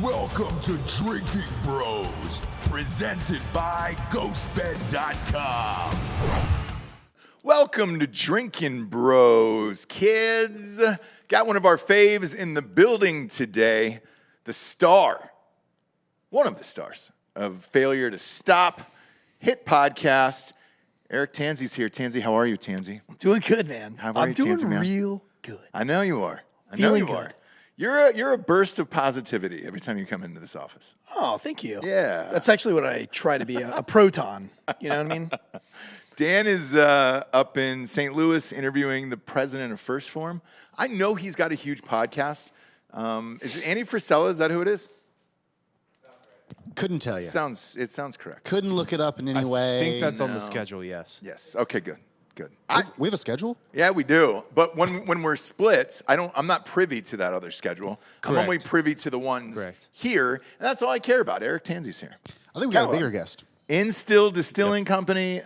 Welcome to Drinking Bros, presented by GhostBed.com. Welcome to Drinkin' Bros, kids. Got one of our faves in the building today, the star, one of the stars of Failure to Stop, hit podcast. Eric Tansey's here. Tansey, how are you, Tansey? Doing good, man. How are you, doing Tansey, man? real good. I know you are. Feeling good. You're a burst of positivity every time you come into this office. Oh, thank you. Yeah. That's actually what I try to be, a proton. You know what I mean? Dan is up in St. Louis interviewing the president of First Form. I know he's got a huge podcast. Is it Andy Frisella? Is that who it is? Couldn't tell you. It sounds correct. Couldn't look it up in any way. I think that's on the schedule, yes. Yes. Okay, good. We have a schedule? Yeah, we do. But when we're split, I'm not privy to that other schedule. I'm only privy to the ones here, and that's all I care about. Eric Tansey's here. I think we got a bigger guest. Instill Distilling Company.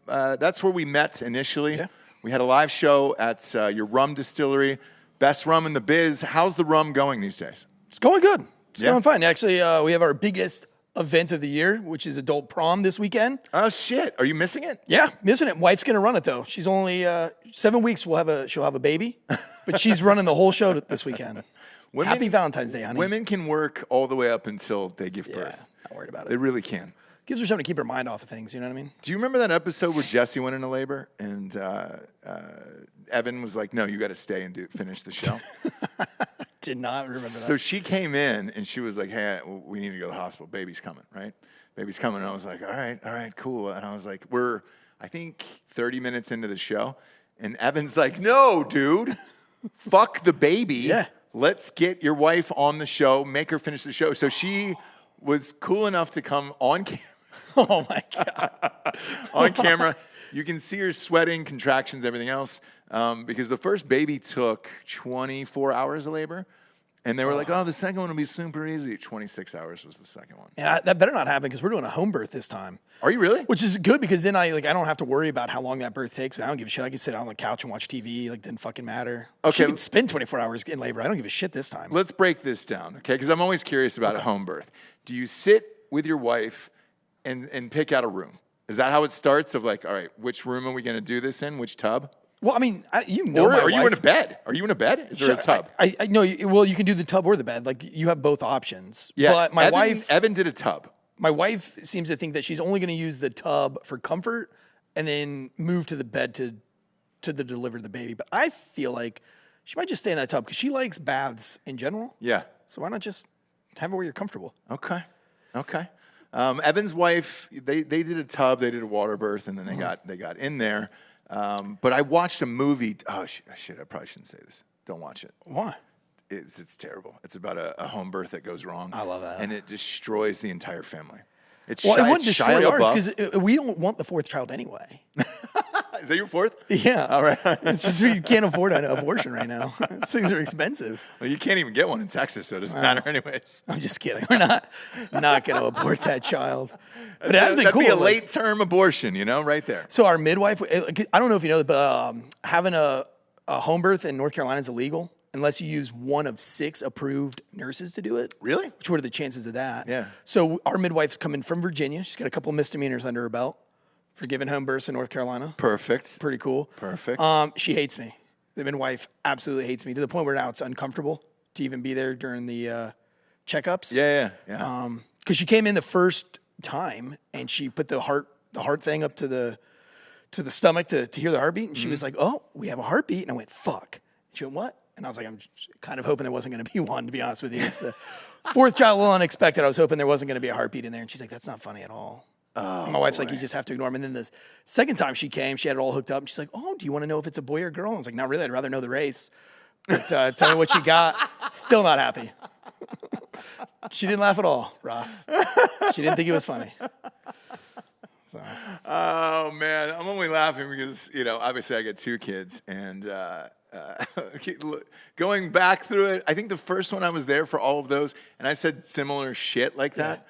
That's where we met initially. Yeah. We had a live show at your rum distillery. Best rum in the biz. How's the rum going these days? It's going good. It's going fine. Actually, we have our biggest event of the year, which is adult prom this weekend. Oh, shit. Are you missing it? Yeah, missing it. Wife's going to run it, though. She's only 7 weeks. She'll have a baby. But she's running the whole show this weekend. Happy Valentine's Day, honey. Women can work all the way up until they give birth. Not worried about it. They really can. Gives her something to keep her mind off of things, you know what I mean? Do you remember that episode where Jesse went into labor and Evan was like, no, you got to stay and finish the show? Did not remember that. So she came in and she was like, hey, we need to go to the hospital. Baby's coming, right? Baby's coming. And I was like, all right, cool. And I was like, we're, I think, 30 minutes into the show. And Evan's like, no, dude, fuck the baby. Yeah. Let's get your wife on the show, make her finish the show. So she was cool enough to come on camera. Oh, my God. On camera. You can see her sweating, contractions, everything else, because the first baby took 24 hours of labor. And they were like, oh, the second one will be super easy. 26 hours was the second one. Yeah, that better not happen because we're doing a home birth this time. Are you really? Which is good because then I don't have to worry about how long that birth takes. I don't give a shit. I can sit on the couch and watch TV. Didn't fucking matter. Okay. She could spend 24 hours in labor. I don't give a shit this time. Let's break this down, okay? Because I'm always curious about a home birth. Do you sit with your wife and pick out a room? Is that how it starts of like, all right, which room are we going to do this in? Which tub? Well, I mean, or are you in a bed? Are you in a bed? Is there a tub? I know. Well, you can do the tub or the bed. Like you have both options. Yeah. But Evan did a tub. My wife seems to think that she's only going to use the tub for comfort and then move to the bed to deliver the baby. But I feel like she might just stay in that tub because she likes baths in general. Yeah. So why not just have it where you're comfortable? Okay. Evan's wife, they did a tub, they did a water birth, and then they got in there. But I watched a movie. Oh, shit, I probably shouldn't say this. Don't watch it. Why? It's terrible. It's about a home birth that goes wrong. I love that. And it destroys the entire family. It wouldn't destroy ours because we don't want the fourth child anyway. Is that your fourth? Yeah. All right. It's just we can't afford an abortion right now. Things are expensive. Well, you can't even get one in Texas, so it doesn't matter anyways. I'm just kidding. We're not going to abort that child. But it has been cool. That'd be a late-term abortion, right there. So our midwife, I don't know if you know, but having a home birth in North Carolina is illegal unless you use one of 6 approved nurses to do it. Really? Which what are the chances of that? Yeah. So our midwife's coming from Virginia. She's got a couple of misdemeanors under her belt for giving home births in North Carolina. Perfect. Pretty cool. Perfect. She hates me. The midwife absolutely hates me to the point where now it's uncomfortable to even be there during the checkups. Yeah. Because she came in the first time and she put the heart thing up to the stomach to hear the heartbeat, and she was like, "Oh, we have a heartbeat," and I went, "Fuck." She went, "What?" And I was like, "I'm kind of hoping there wasn't going to be one, to be honest with you. It's the fourth child, a little unexpected. I was hoping there wasn't going to be a heartbeat in there." And she's like, "That's not funny at all." And my wife's like, "You just have to ignore him." And then the second time she came, she had it all hooked up. And she's like, "Oh, do you want to know if it's a boy or girl?" I was like, "Not really. I'd rather know the race. But tell me what you got." Still not happy. She didn't laugh at all, Ross. She didn't think it was funny. So. Oh, man. I'm only laughing because, obviously I got 2 kids. And going back through it, I think the first one I was there for all of those, and I said similar shit like that.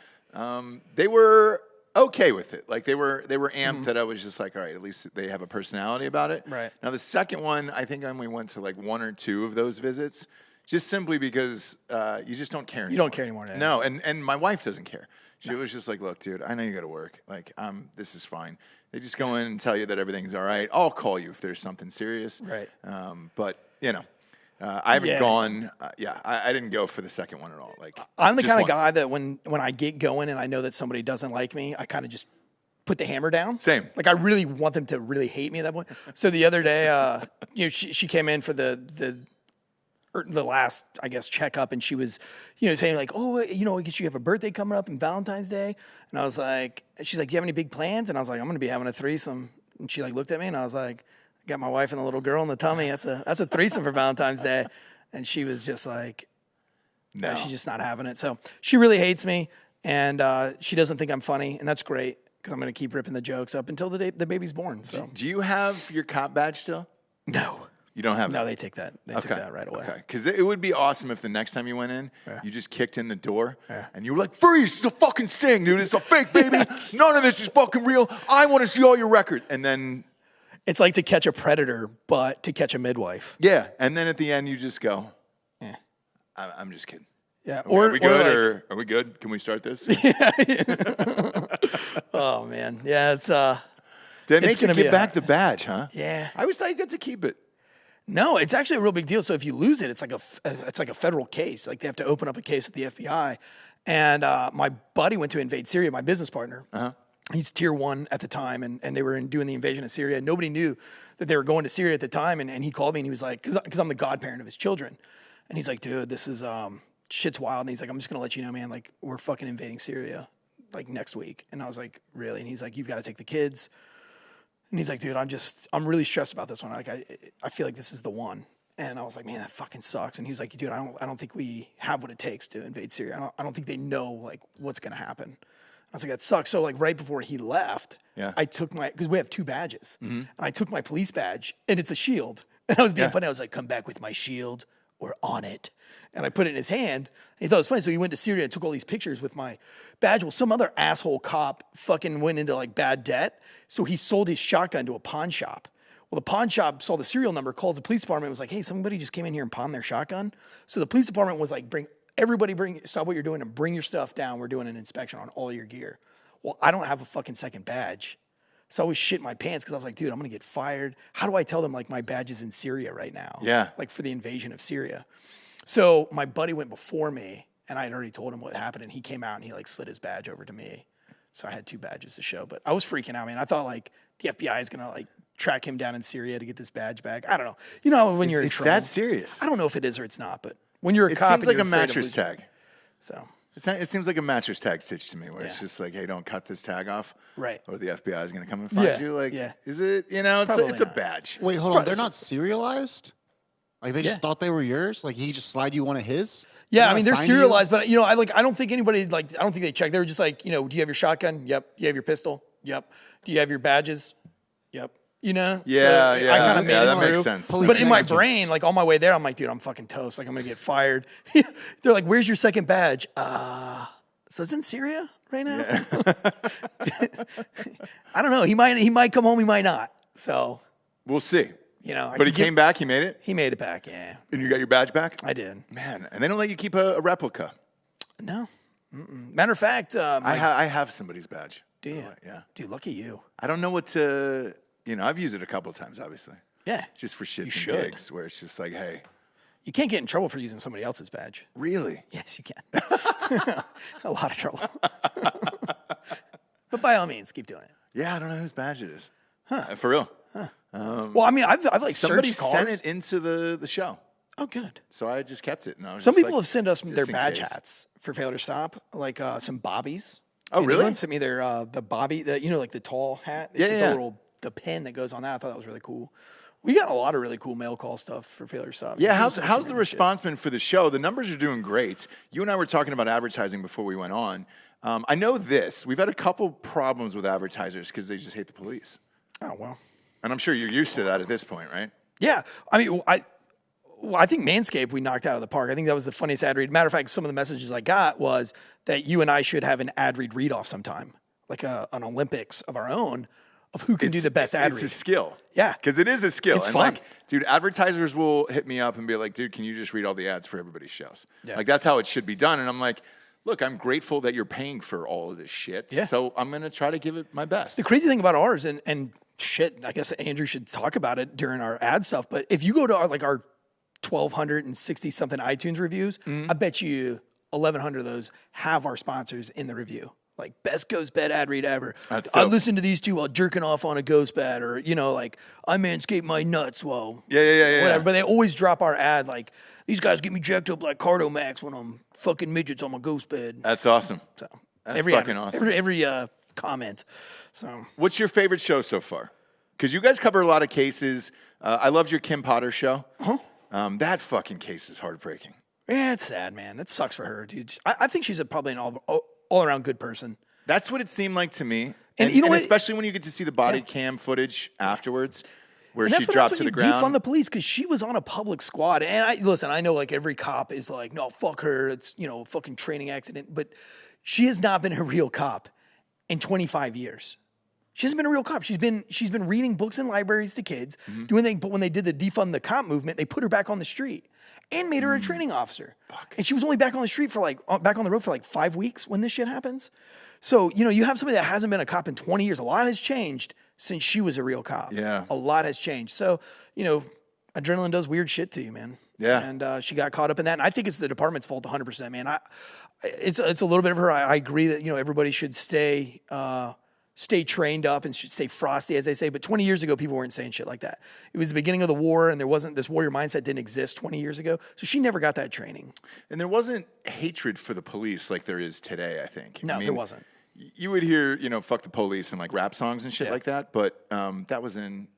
They were okay with it. Like they were amped that I was just like, all right, at least they have a personality about it. Right. Now the second one, I think I only went to like 1 or 2 of those visits. Just simply because you just don't care anymore. You don't care anymore. Yeah. No, and my wife doesn't care. She was just like, look, dude, I know you got to work. Like, this is fine. They just go in and tell you that everything's all right. I'll call you if there's something serious. Right. But, I haven't gone. I didn't go for the second one at all. Like, I'm the just kind of once. guy that when I get going and I know that somebody doesn't like me, I kind of just put the hammer down. Same. Like I really want them to really hate me at that point. So the other day, she came in for the last, I guess, checkup, and she was, saying like, oh, I guess you have a birthday coming up and Valentine's Day, and I was like, she's like, do you have any big plans? And I was like, I'm gonna be having a threesome, and she like looked at me, and I was like, I got my wife and the little girl in the tummy. That's a threesome for Valentine's Day, and she was just like, no, she's just not having it. So she really hates me, and she doesn't think I'm funny, and that's great because I'm gonna keep ripping the jokes up until the day the baby's born. So Do you have your cop badge still? no. You don't have No, it? they take that. They took that right away. Okay, because it would be awesome if the next time you went in, you just kicked in the door and you were like, freeze, it's a fucking sting, dude. It's a fake, baby. None of this is fucking real. I want to see all your record. And then... It's like to catch a predator, but to catch a midwife. Yeah, and then at the end you just go, Yeah. I'm just kidding. Yeah. Are we good or are we good? Can we start this? Oh, man. Yeah, it's... They make you gonna give be back the badge, huh? Yeah. I always thought you got to keep it. No, it's actually a real big deal. So if you lose it, it's like a federal case. Like they have to open up a case with the FBI. And my buddy went to invade Syria, my business partner. He's tier 1 at the time, and they were doing the invasion of Syria. Nobody knew that they were going to Syria at the time. And he called me, and he was like, because I'm the godparent of his children. And he's like, dude, this is, shit's wild. And he's like, I'm just going to let you know, man, like, we're fucking invading Syria, like, next week. And I was like, really? And he's like, you've got to take the kids. And he's like, dude, I'm really stressed about this one. Like, I feel like this is the one. And I was like, man, that fucking sucks. And he was like, dude, I don't think we have what it takes to invade Syria. I don't think they know like what's gonna happen. I was like, that sucks. So like right before he left, I took because we have 2 badges, and I took my police badge, and it's a shield. And I was being funny. I was like, come back with my shield or on it. And I put it in his hand. And he thought it was funny. So he went to Syria and took all these pictures with my badge. Well, some other asshole cop fucking went into like bad debt. So he sold his shotgun to a pawn shop. Well, the pawn shop saw the serial number, calls the police department, was like, hey, somebody just came in here and pawned their shotgun. So the police department was like, stop what you're doing and bring your stuff down. We're doing an inspection on all your gear. Well, I don't have a fucking second badge. So I was shitting my pants because I was like, dude, I'm going to get fired. How do I tell them like my badge is in Syria right now? Yeah. Like for the invasion of Syria. So my buddy went before me, and I had already told him what happened, and he came out and he like slid his badge over to me. So I had 2 badges to show, but I was freaking out, man. I thought like the FBI is going to like track him down in Syria to get this badge back. I don't know. You know, when you're in trouble. It's that serious. I don't know if it is or it's not, but when you're a It cop, seems and like you're a afraid of mattress losing- tag. So It seems like a mattress tag stitch to me, where it's Yeah. just like, hey, don't cut this tag off, Right. Or the FBI is going to come and find Yeah, you. Like, yeah. is it? It's Probably it's a not. badge. Wait, hold on. They're not serialized? Like they just Yeah. thought they were yours? Like he just slide you one of his? yeah, They're I mean not they're assigned to you? serialized, but I don't think anybody I don't think they checked. They were just like, do you have your shotgun? Yep. You have your pistol? Yep. Do you have your badges? Yep. Yeah, so yeah, I kind of made yeah, it that makes through. sense. Police But in my negligence. brain, like on my way there, I'm like, dude, I'm fucking toast. Like I'm gonna get fired. They're like, where's your second badge? So it's in Syria right now. I don't know. He might come home. He might not. So We'll see. I But he could came back. He made it, He made it back. Yeah, and you got your badge back. I did. Man, and they don't let you keep a replica. No. Matter of fact, I have somebody's badge. do you? Yeah. Dude, lucky you. I don't know what to. I've used it a couple of times, obviously, Yeah. just for shits and should. gigs, where it's just like, hey, You can't get in trouble for using somebody else's badge. really? Yes, you can. A lot of trouble. But by all means, keep doing it. Yeah, I don't know whose badge it is. For real. Well, I mean, I've like Somebody searched cars. sent it into the show, Oh, good. so I just kept it. And I was Some just people like, have sent us just their in badge case. hats for failure to stop, like some bobbies. Oh, And really? Anyone sent me their the bobby, like the tall hat. They Yeah, sent yeah. the pin that goes on that. I thought that was really cool. We got a lot of really cool mail call stuff for failure to stop. Yeah, People how's send us the some random shit. response been for the show? The numbers are doing great. You and I were talking about advertising before we went on. I know this. We've had a couple problems with advertisers because they just hate the police. Oh well. And I'm sure you're used to that at this point, right? Yeah, I mean, I think Manscaped we knocked out of the park. I think that was the funniest ad read. Matter of fact, some of the messages I got was that you and I should have an ad read off sometime, like an Olympics of our own, of who can do the best ad It's read. a skill. Yeah. Because it is a skill. It's and fun. like, dude, advertisers will hit me up and be like, dude, can you just read all the ads for everybody's shows? Yeah. Like, that's how it should be done. And I'm like, look, I'm grateful that you're paying for all of this shit. Yeah. So I'm going to try to give it my best. The crazy thing about ours, and shit, I guess Andrew should talk about it during our ad stuff, but if you go to our 1,260 something iTunes reviews, I bet you 1,100 of those have our sponsors in the review. Like, best ghost bed ad read ever. That's I dope. listened to these two while jerking off on a ghost bed, or, like, I manscape my nuts while Yeah. whatever. But they always drop our ad like, these guys get me jacked up like Cardo Max when I'm fucking midgets on my ghost bed. That's awesome. So That's every fucking awesome. Every comment. So What's your favorite show so far? Because you guys cover a lot of cases. I loved your Kim Potter show. That fucking case is heartbreaking. yeah, it's sad, man. That sucks for her, dude. I think she's probably an all around good person. That's what it seemed like to me. And you know what? Especially when you get to see the body cam footage afterwards where And she that's what dropped happens to when the you ground. defund the police, because she was on a public squad. And I know like every cop is like, no, fuck her. It's, a fucking training accident. But she has not been a real cop in 25 years. She hasn't been a real cop. She's been reading books in libraries to kids, doing things. But when they did the defund the cop movement, they put her back on the street and made her a training officer. And she was only back on the street back on the road for like 5 weeks when this shit happens. So, you have somebody that hasn't been a cop in 20 years. A lot has changed since she was a real cop. Yeah. A lot has changed. So, adrenaline does weird shit to you, man. Yeah. And she got caught up in that. And I think it's the department's fault 100%, man. It's a little bit of her. I agree that, everybody should stay trained up and should stay frosty, as they say. But 20 years ago, people weren't saying shit like that. It was the beginning of the war, and there wasn't this warrior mindset didn't exist 20 years ago. So she never got that training. And there wasn't hatred for the police like there is today, I think. No, there wasn't. You would hear, fuck the police and like rap songs and shit like that. But that was in,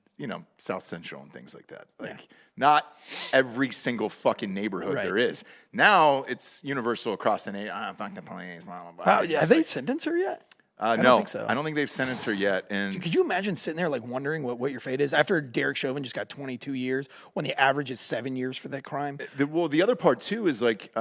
South Central and things like that. Like, not every single fucking neighborhood Right. there is. Now it's universal across the nation. Fuck the police, blah, blah, blah. It's Have just they like- sentenced her yet? no, don't think so. I don't think they've sentenced her yet. And Could you imagine sitting there like wondering what your fate is after Derek Chauvin just got 22 years when the average is 7 years for that crime? the other part too is like,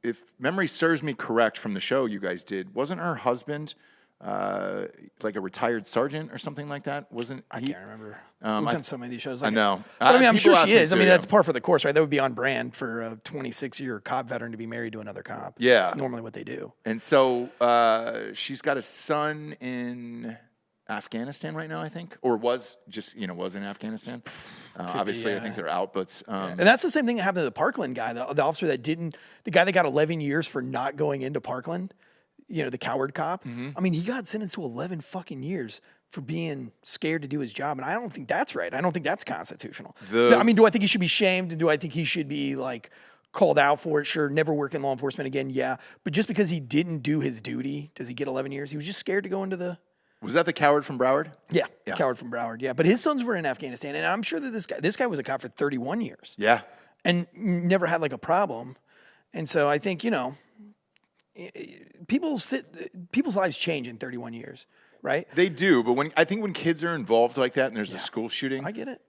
if memory serves me correct from the show you guys did, wasn't her husband like a retired sergeant or something like that? I can't remember. We've done so many of these shows. I know. But I'm People sure ask she me is. I too, mean, yeah. that's par for the course, right? That would be on brand for a 26-year cop veteran to be married to another cop. Yeah. That's normally what they do. And so she's got a son in Afghanistan right now, I think, or was in Afghanistan. Obviously, I think they're out, but And that's the same thing that happened to the Parkland guy, the officer the guy that got 11 years for not going into Parkland, the coward cop. Mm-hmm. I mean, he got sentenced to 11 fucking years for being scared to do his job. And I don't think that's right. I don't think that's constitutional. I mean, do I think he should be shamed? And do I think he should be like called out for it? Sure. Never work in law enforcement again. Yeah. But just because he didn't do his duty, does he get 11 years? He was just scared to go into the... was that the coward from Broward? Yeah. Yeah. Coward from Broward. Yeah. But his sons were in Afghanistan. And I'm sure that this guy was a cop for 31 years. Yeah. And never had like a problem. And so I think, people's lives change in 31 years, right? They do, but when kids are involved like that and there's a school shooting, I get it.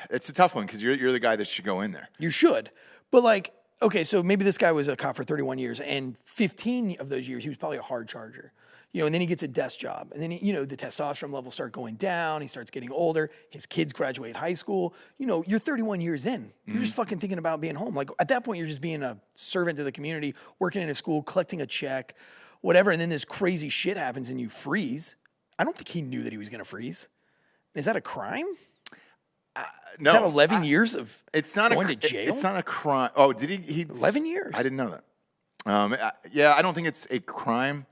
it's a tough one because you're the guy that should go in there. You should. But like, okay, so maybe this guy was a cop for 31 years and 15 of those years, he was probably a hard charger. And then he gets a desk job. And then, the testosterone levels start going down. He starts getting older. His kids graduate high school. You're 31 years in. You're just fucking thinking about being home. Like, at that point, you're just being a servant to the community, working in a school, collecting a check, whatever. And then this crazy shit happens and you freeze. I don't think he knew that he was going to freeze. Is that a crime? No, Is that 11 years of it's not going to jail? It's not a crime. Oh, did he? 11 years. I didn't know that. Yeah, I don't think it's a crime,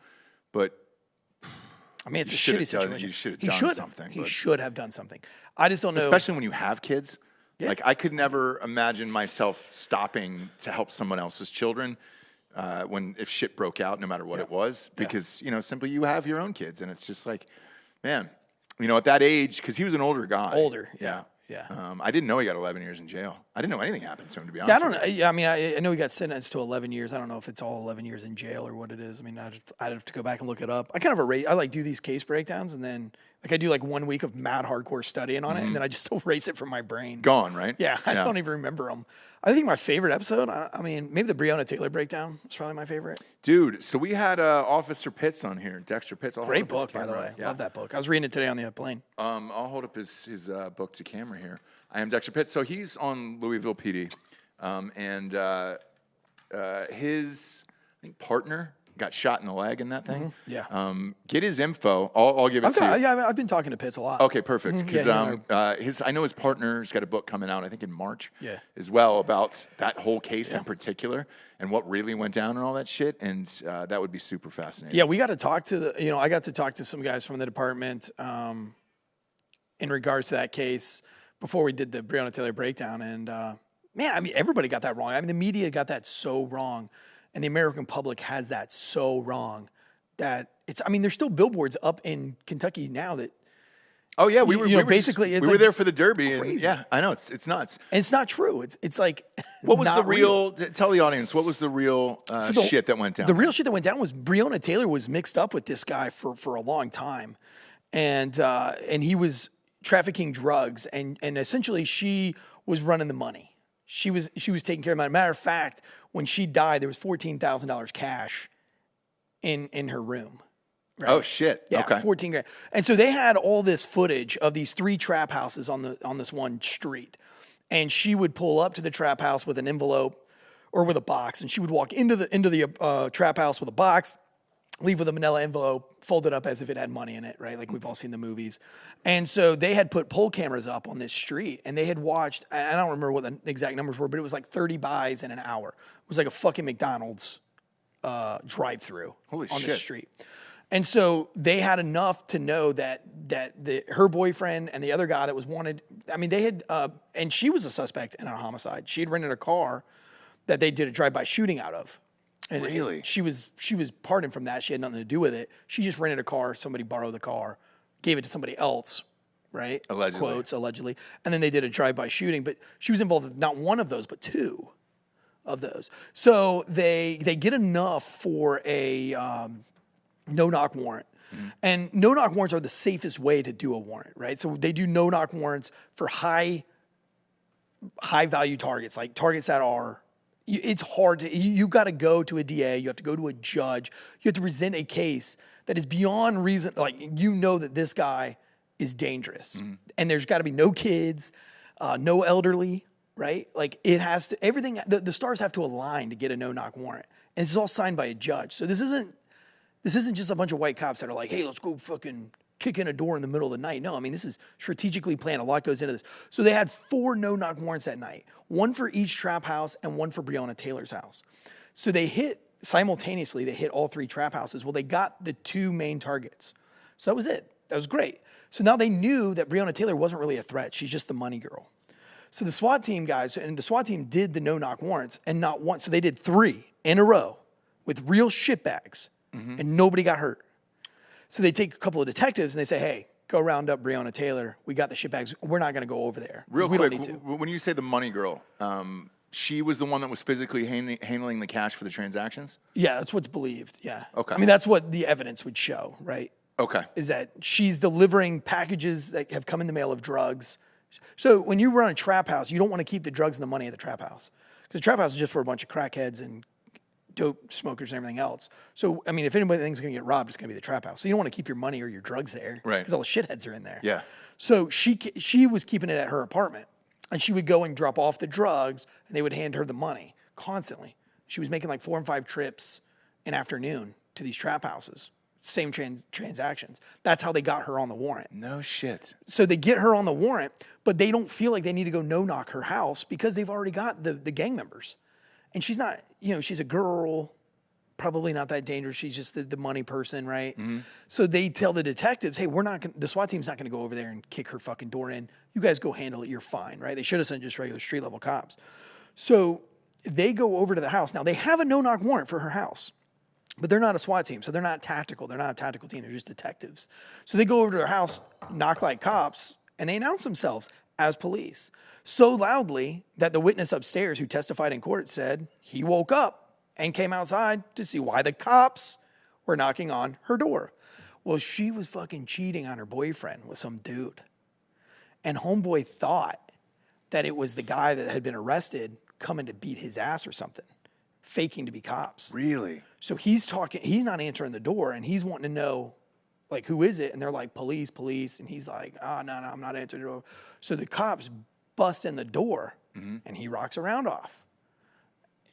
but I mean, it's You a should shitty have done- situation. you should have He done should. something, He but- should have done something. I just don't know. especially when you have kids. Yeah. Like I could never imagine myself stopping to help someone else's children if shit broke out, no matter what it was, because simply you have your own kids, and it's just like, man, at that age, because he was an older guy. Older, yeah. I didn't know he got 11 years in jail. I didn't know anything happened to him, to be honest. Yeah, I don't with know. you. Yeah, I mean, I know he got sentenced to 11 years. I don't know if it's all 11 years in jail or what it is. I mean, I'd have to go back and look it up. I kind of I like do these case breakdowns, and then Like I do like 1 week of mad hardcore studying on it, and then I just erase it from my brain. Gone, right? Yeah, I don't even remember them. I think my favorite episode, I mean, maybe the Breonna Taylor breakdown is probably my favorite. Dude, so we had Officer Pitts on here, Dexter Pitts. I'll Great hold up his book, by the camera. way. Yeah. Love that book. I was reading it today on the plane. I'll hold up his book to camera here. I am Dexter Pitts. So he's on Louisville PD, and his I think partner got shot in the leg in that thing. Yeah. Get his info. I'll give it to you. Yeah, I've been talking to Pitts a lot. Okay, perfect. Because Yeah, I know his partner's got a book coming out, I think in March, Yeah. as well, about that whole case in particular and what really went down and all that shit. And that would be super fascinating. Yeah, we got to talk to I got to talk to some guys from the department in regards to that case before we did the Breonna Taylor breakdown. And man, I mean, everybody got that wrong. I mean, the media got that so wrong. And the American public has that so wrong that I mean, there's still billboards up in Kentucky now that. Oh yeah, we were basically we were there for the Derby, and crazy. yeah, I know it's nuts. And it's not true. It's like What was the not real? Tell the audience what was the real shit that went down. The real shit that went down was Breonna Taylor was mixed up with this guy for a long time, and he was trafficking drugs, and essentially she was running the money. She was taking care of it. Matter of fact, when she died, there was $14,000 cash in her room. Right? Oh shit! Yeah, Okay. 14 grand. And so they had all this footage of these 3 trap houses on this one street. And she would pull up to the trap house with an envelope or with a box, and she would walk into the trap house with a box, leave with a manila envelope, fold it up as if it had money in it, right? Like we've all seen the movies. And so they had put pole cameras up on this street, and they had watched, I don't remember what the exact numbers were, but it was like 30 buys in an hour. It was like a fucking McDonald's drive-through on shit. this street. And so they had enough to know that her boyfriend and the other guy that was wanted, I mean, they had, and she was a suspect in a homicide. She had rented a car that they did a drive-by shooting out of. And Really? she was pardoned from that. She had nothing to do with it. She just rented a car. Somebody borrowed the car, gave it to somebody else, right? Allegedly. Quotes, allegedly. And then they did a drive-by shooting. But she was involved in not one of those, but 2 of those. So they get enough for a no-knock warrant. Mm-hmm. And no-knock warrants are the safest way to do a warrant, right? So they do no-knock warrants for high-value targets, like targets that are, it's hard to, you got to go to a DA, you have to go to a judge, you have to present a case that is beyond reason, like you know that this guy is dangerous. Mm-hmm. And there's got to be no kids, no elderly, right? Like it has to, everything, the stars have to align to get a no-knock warrant. And this is all signed by a judge. So this isn't just a bunch of white cops that are like, hey, let's go fucking kick in a door in the middle of the night. No, I mean, this is strategically planned. A lot goes into this. So they had 4 no-knock warrants that night, 1 for each trap house and 1 for Breonna Taylor's house. So they hit all 3 trap houses. Well, they got the 2 main targets. So that was it. That was great. So now they knew that Breonna Taylor wasn't really a threat. She's just the money girl. So the SWAT team guys, and the SWAT team did the no-knock warrants, and not one. So they did 3 in a row with real shitbags. Mm-hmm. And nobody got hurt. So they take a couple of detectives and they say, hey, go round up Breonna Taylor. We got the shitbags. We're not going to go over there. Real we quick, don't need to. when you say the money girl, she was the one that was physically handling the cash for the transactions? Yeah, that's what's believed. Yeah. Okay. I mean, that's what the evidence would show, right? Okay. Is that she's delivering packages that have come in the mail of drugs. So when you run a trap house, you don't want to keep the drugs and the money at the trap house. Because trap house is just for a bunch of crackheads and dope smokers and everything else. So, I mean, if anybody thinks going to get robbed, it's going to be the trap house. So you don't want to keep your money or your drugs there. Right. Because all the shitheads are in there. Yeah. So she was keeping it at her apartment. And she would go and drop off the drugs, and they would hand her the money constantly. She was making like 4 and 5 trips an afternoon to these trap houses. Same transactions. That's how they got her on the warrant. No shit. So they get her on the warrant, but they don't feel like they need to go no-knock her house because they've already got the gang members. And she's not, she's a girl, probably not that dangerous. She's just the money person, right? Mm-hmm. So they tell the detectives, hey, the SWAT team's not going to go over there and kick her fucking door in. You guys go handle it. You're fine, right? They should have sent just regular street-level cops. So they go over to the house. Now, they have a no-knock warrant for her house, but they're not a SWAT team, so they're not tactical. They're not a tactical team. They're just detectives. So they go over to her house, knock like cops, and they announce themselves as police. So loudly that the witness upstairs who testified in court said he woke up and came outside to see why the cops were knocking on her door. Well, she was fucking cheating on her boyfriend with some dude. And homeboy thought that it was the guy that had been arrested coming to beat his ass or something, faking to be cops. Really? So he's not answering the door, and he's wanting to know, like, who is it? And they're like, police. And he's like, no, I'm not answering the door. So the cops bust in the door, and he rocks a round off.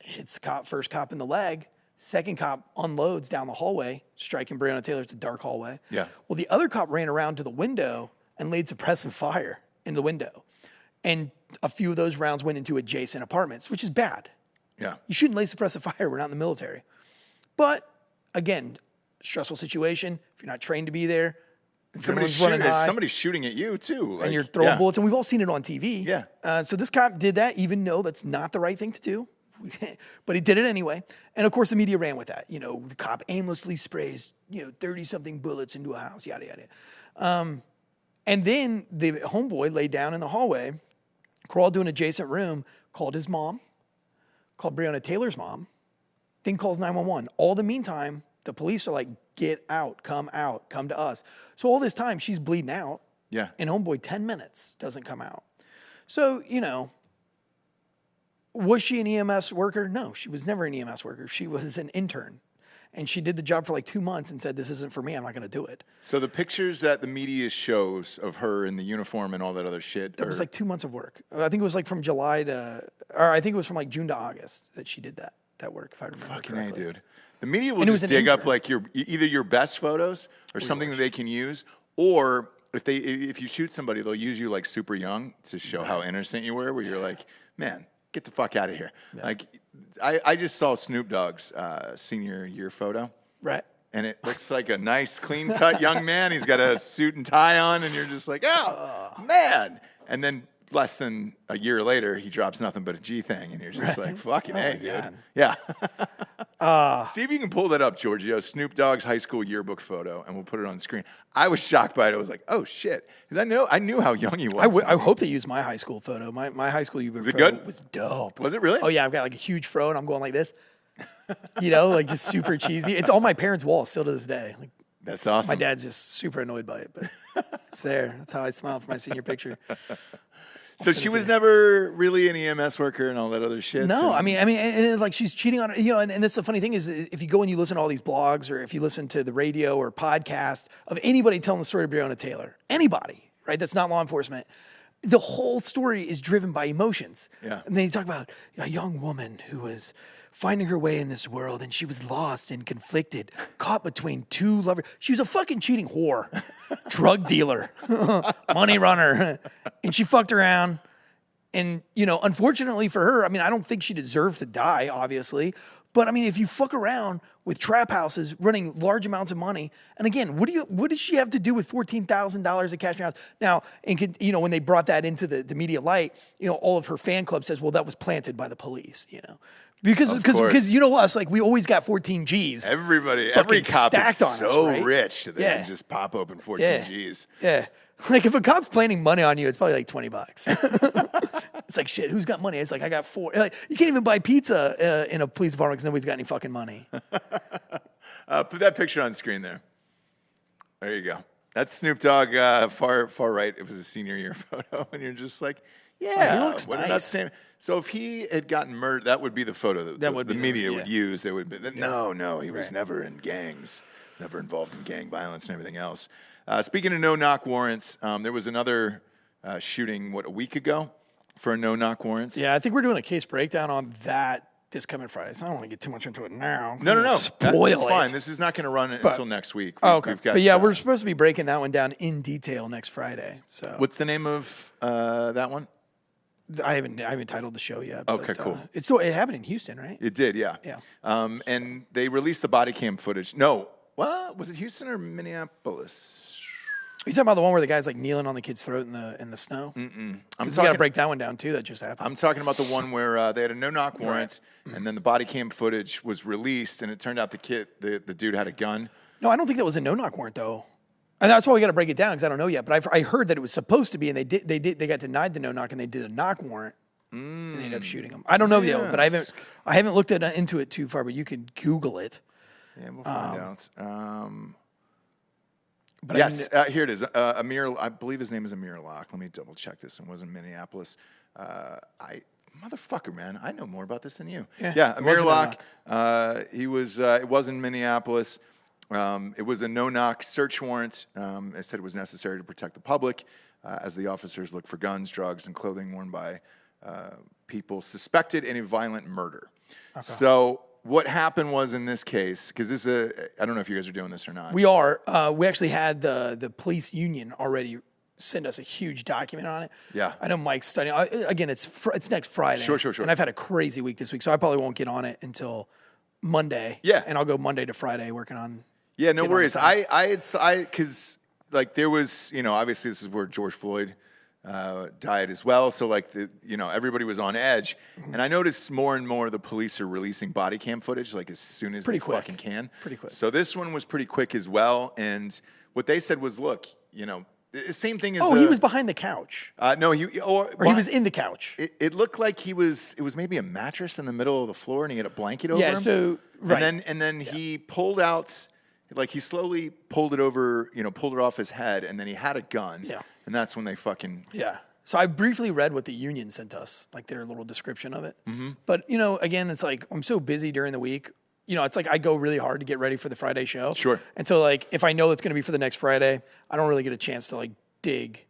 Hits the first cop in the leg. Second cop unloads down the hallway, striking Breonna Taylor. It's a dark hallway. Yeah. Well, the other cop ran around to the window and laid suppressive fire in the window. And a few of those rounds went into adjacent apartments, which is bad. Yeah. You shouldn't lay suppressive fire. We're not in the military. But again, stressful situation. If you're not trained to be there, Somebody's shooting at you too. Like, and you're throwing bullets. And we've all seen it on TV. Yeah. So this cop did that, even though that's not the right thing to do. But he did it anyway. And of course, the media ran with that. You know, the cop aimlessly sprays, 30-something bullets into a house, yada, yada. And then the homeboy laid down in the hallway, crawled to an adjacent room, called his mom, called Breonna Taylor's mom, then calls 911. All the meantime, the police are like, get out, come to us. So all this time, she's bleeding out. Yeah. And homeboy, 10 minutes, doesn't come out. So, was she an EMS worker? No, she was never an EMS worker. She was an intern. And she did the job for like 2 months and said, this isn't for me. I'm not going to do it. So the pictures that the media shows of her in the uniform and all that other shit. That was like 2 months of work. I think it was like from July I think it was from like June to August that she did that work, if I remember fucking correctly. A, dude. The media will And it was just an dig up intern. like either your best photos or something that they can use, or if you shoot somebody, they'll use you like super young to show how innocent you were, where you're like, man, get the fuck out of here. Yeah. Like, I just saw Snoop Dogg's senior year photo. Right. And it looks like a nice, clean-cut young man. He's got a suit and tie on, and you're just like, oh, man. And then less than a year later, he drops nothing but a G thing, and you're just like, fucking A, dude. God. Yeah. See if you can pull that up, Giorgio. Snoop Dogg's high school yearbook photo, and we'll put it on the screen. I was shocked by it. I was like, oh, shit. Because I knew how young he was. I hope they used my high school photo. My high school yearbook it photo good? was dope. Was it really? Oh, yeah. I've got like a huge fro, and I'm going like this. Like just super cheesy. It's on my parents' wall still to this day. Like, that's awesome. my dad's just super annoyed by it, but it's there. That's how I smile for my senior picture. So she was never really an EMS worker and all that other shit? No, I mean, and like she's cheating on, and that's the funny thing is if you go and you listen to all these blogs or if you listen to the radio or podcast of anybody telling the story of Breonna Taylor, anybody, right, that's not law enforcement, the whole story is driven by emotions. Yeah. And they talk about a young woman who was finding her way in this world, and she was lost and conflicted, caught between two lovers. She was a fucking cheating whore, drug dealer, money runner, and she fucked around. And, unfortunately for her, I mean, I don't think she deserved to die, obviously. But, I mean, if you fuck around with trap houses running large amounts of money, and again, what does she have to do with $14,000 of cash in her house? Now, when they brought that into the media light, all of her fan club says, well, that was planted by the police, Because us, like we always got 14 G's. Every fucking cop is stacked on us, so right? rich that they can just pop open 14 G's. Yeah. Like if a cop's planting money on you, it's probably like $20. It's like, shit, who's got money? It's like, I got 4. Like, you can't even buy pizza in a police department because nobody's got any fucking money. Put that picture on screen there. There you go. That's Snoop Dogg, far right. It was a senior year photo, and you're just like, yeah, he looks nice. So if he had gotten murdered, that would be the photo that the media would use. They would be, no, he was never in gangs, never involved in gang violence and everything else. Speaking of no-knock warrants, there was another shooting, a week ago for no-knock warrants? Yeah, I think we're doing a case breakdown on that this coming Friday, so I don't want to get too much into it now. No. Spoil That's it. fine. This is not going to run until next week. Okay. We've got, but yeah, we're supposed to be breaking that one down in detail next Friday. So what's the name of that one? I haven't titled the show yet. Okay, but, cool. It happened in Houston, right? It did, yeah. Yeah. And they released the body cam footage. No, was it Houston or Minneapolis? Are you talking about the one where the guy's like kneeling on the kid's throat in the snow? I'm We got to break that one down too. That just happened. I'm talking about the one where they had a no-knock warrant, and then the body cam footage was released, and it turned out the dude had a gun. No, I don't think that was a no-knock warrant though. And that's why we got to break it down because I don't know yet. But I heard that it was supposed to be, and they got denied the no-knock, and they did a knock warrant, and they ended up shooting him. I don't know yet, but I haven't looked into it too far. But you could Google it. Yeah, we'll find out. But Yes, here it is. Amir, I believe his name is Amir Locke. Let me double check this. It was in Minneapolis. Motherfucker, man, I know more about this than you. Yeah, it Amir was in Locke. It was in Minneapolis. It was a no-knock search warrant. It said it was necessary to protect the public as the officers looked for guns, drugs, and clothing worn by people suspected in a violent murder. Okay. So what happened was in this case, because this is I don't know if you guys are doing this or not. We are. We actually had the police union already send us a huge document on it. Yeah. I know Mike's studying. Again, it's next Friday. Sure. And I've had a crazy week this week, so I probably won't get on it until Monday. Yeah. And I'll go Monday to Friday working on. Yeah, no worries. Because like there was, obviously this is where George Floyd died as well. So like everybody was on edge, and I noticed more and more the police are releasing body cam footage like as soon as they fucking can. Pretty quick. So this one was pretty quick as well. And what they said was, look, the same thing as. Oh, he was behind the couch. No, he he was in the couch. It looked like it was maybe a mattress in the middle of the floor, and he had a blanket over him. Yeah. So right. And then he pulled out. Like he slowly pulled it over, pulled it off his head, and then he had a gun. Yeah. And that's when they fucking. Yeah. So I briefly read what the union sent us, like their little description of it. Mm-hmm. But, again, it's like I'm so busy during the week. It's like I go really hard to get ready for the Friday show. Sure. And so, like, if I know it's going to be for the next Friday, I don't really get a chance to, like, dig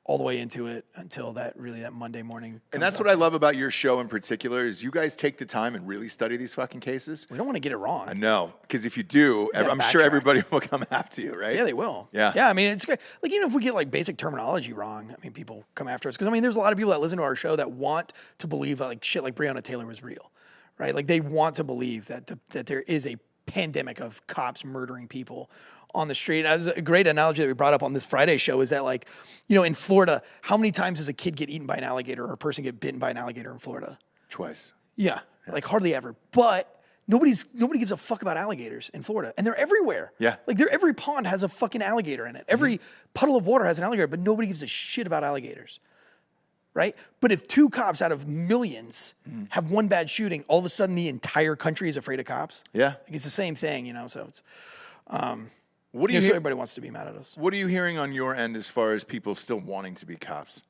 all the way into it until that Monday morning. And that's what I love about your show in particular is you guys take the time and really study these fucking cases. We don't want to get it wrong. I know, because if you do, I'm sure everybody will come after you, right? Yeah, they will. Yeah. Yeah, I mean, it's great. Like, even if we get, like, basic terminology wrong, I mean, people come after us. Because, I mean, there's a lot of people that listen to our show that want to believe that, like, shit like Breonna Taylor was real, right? Like, they want to believe that that there is a pandemic of cops murdering people on the street. As a great analogy that we brought up on this Friday show is that, like, in Florida, how many times does a kid get eaten by an alligator or a person get bitten by an alligator in Florida? Twice. Yeah, like hardly ever. But nobody gives a fuck about alligators in Florida, and they're everywhere. Yeah. Like every pond has a fucking alligator in it. Every puddle of water has an alligator, but nobody gives a shit about alligators. Right? But if 2 cops out of millions have one bad shooting, all of a sudden the entire country is afraid of cops. Yeah. Like it's the same thing, so it's What do you so hear? everybody wants to be mad at us. What are you hearing on your end as far as people still wanting to be cops?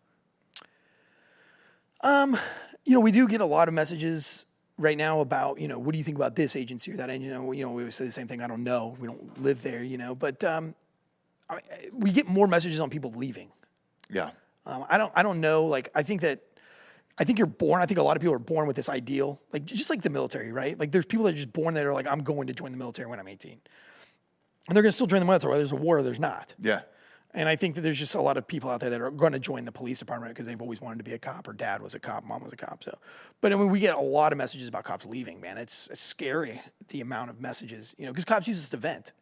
We do get a lot of messages right now about, what do you think about this agency or that agency? We always say the same thing. I don't know. We don't live there, but we get more messages on people leaving. Yeah. I don't know. Like, I think you're born. I think a lot of people are born with this ideal, like just like the military, right? Like there's people that are just born that are like, I'm going to join the military when I'm 18. And they're going to still join the military, whether there's a war or there's not. Yeah. And I think that there's just a lot of people out there that are going to join the police department because they've always wanted to be a cop, or dad was a cop, mom was a cop. So, but I mean, we get a lot of messages about cops leaving, man. It's scary, the amount of messages, because cops use this to vent.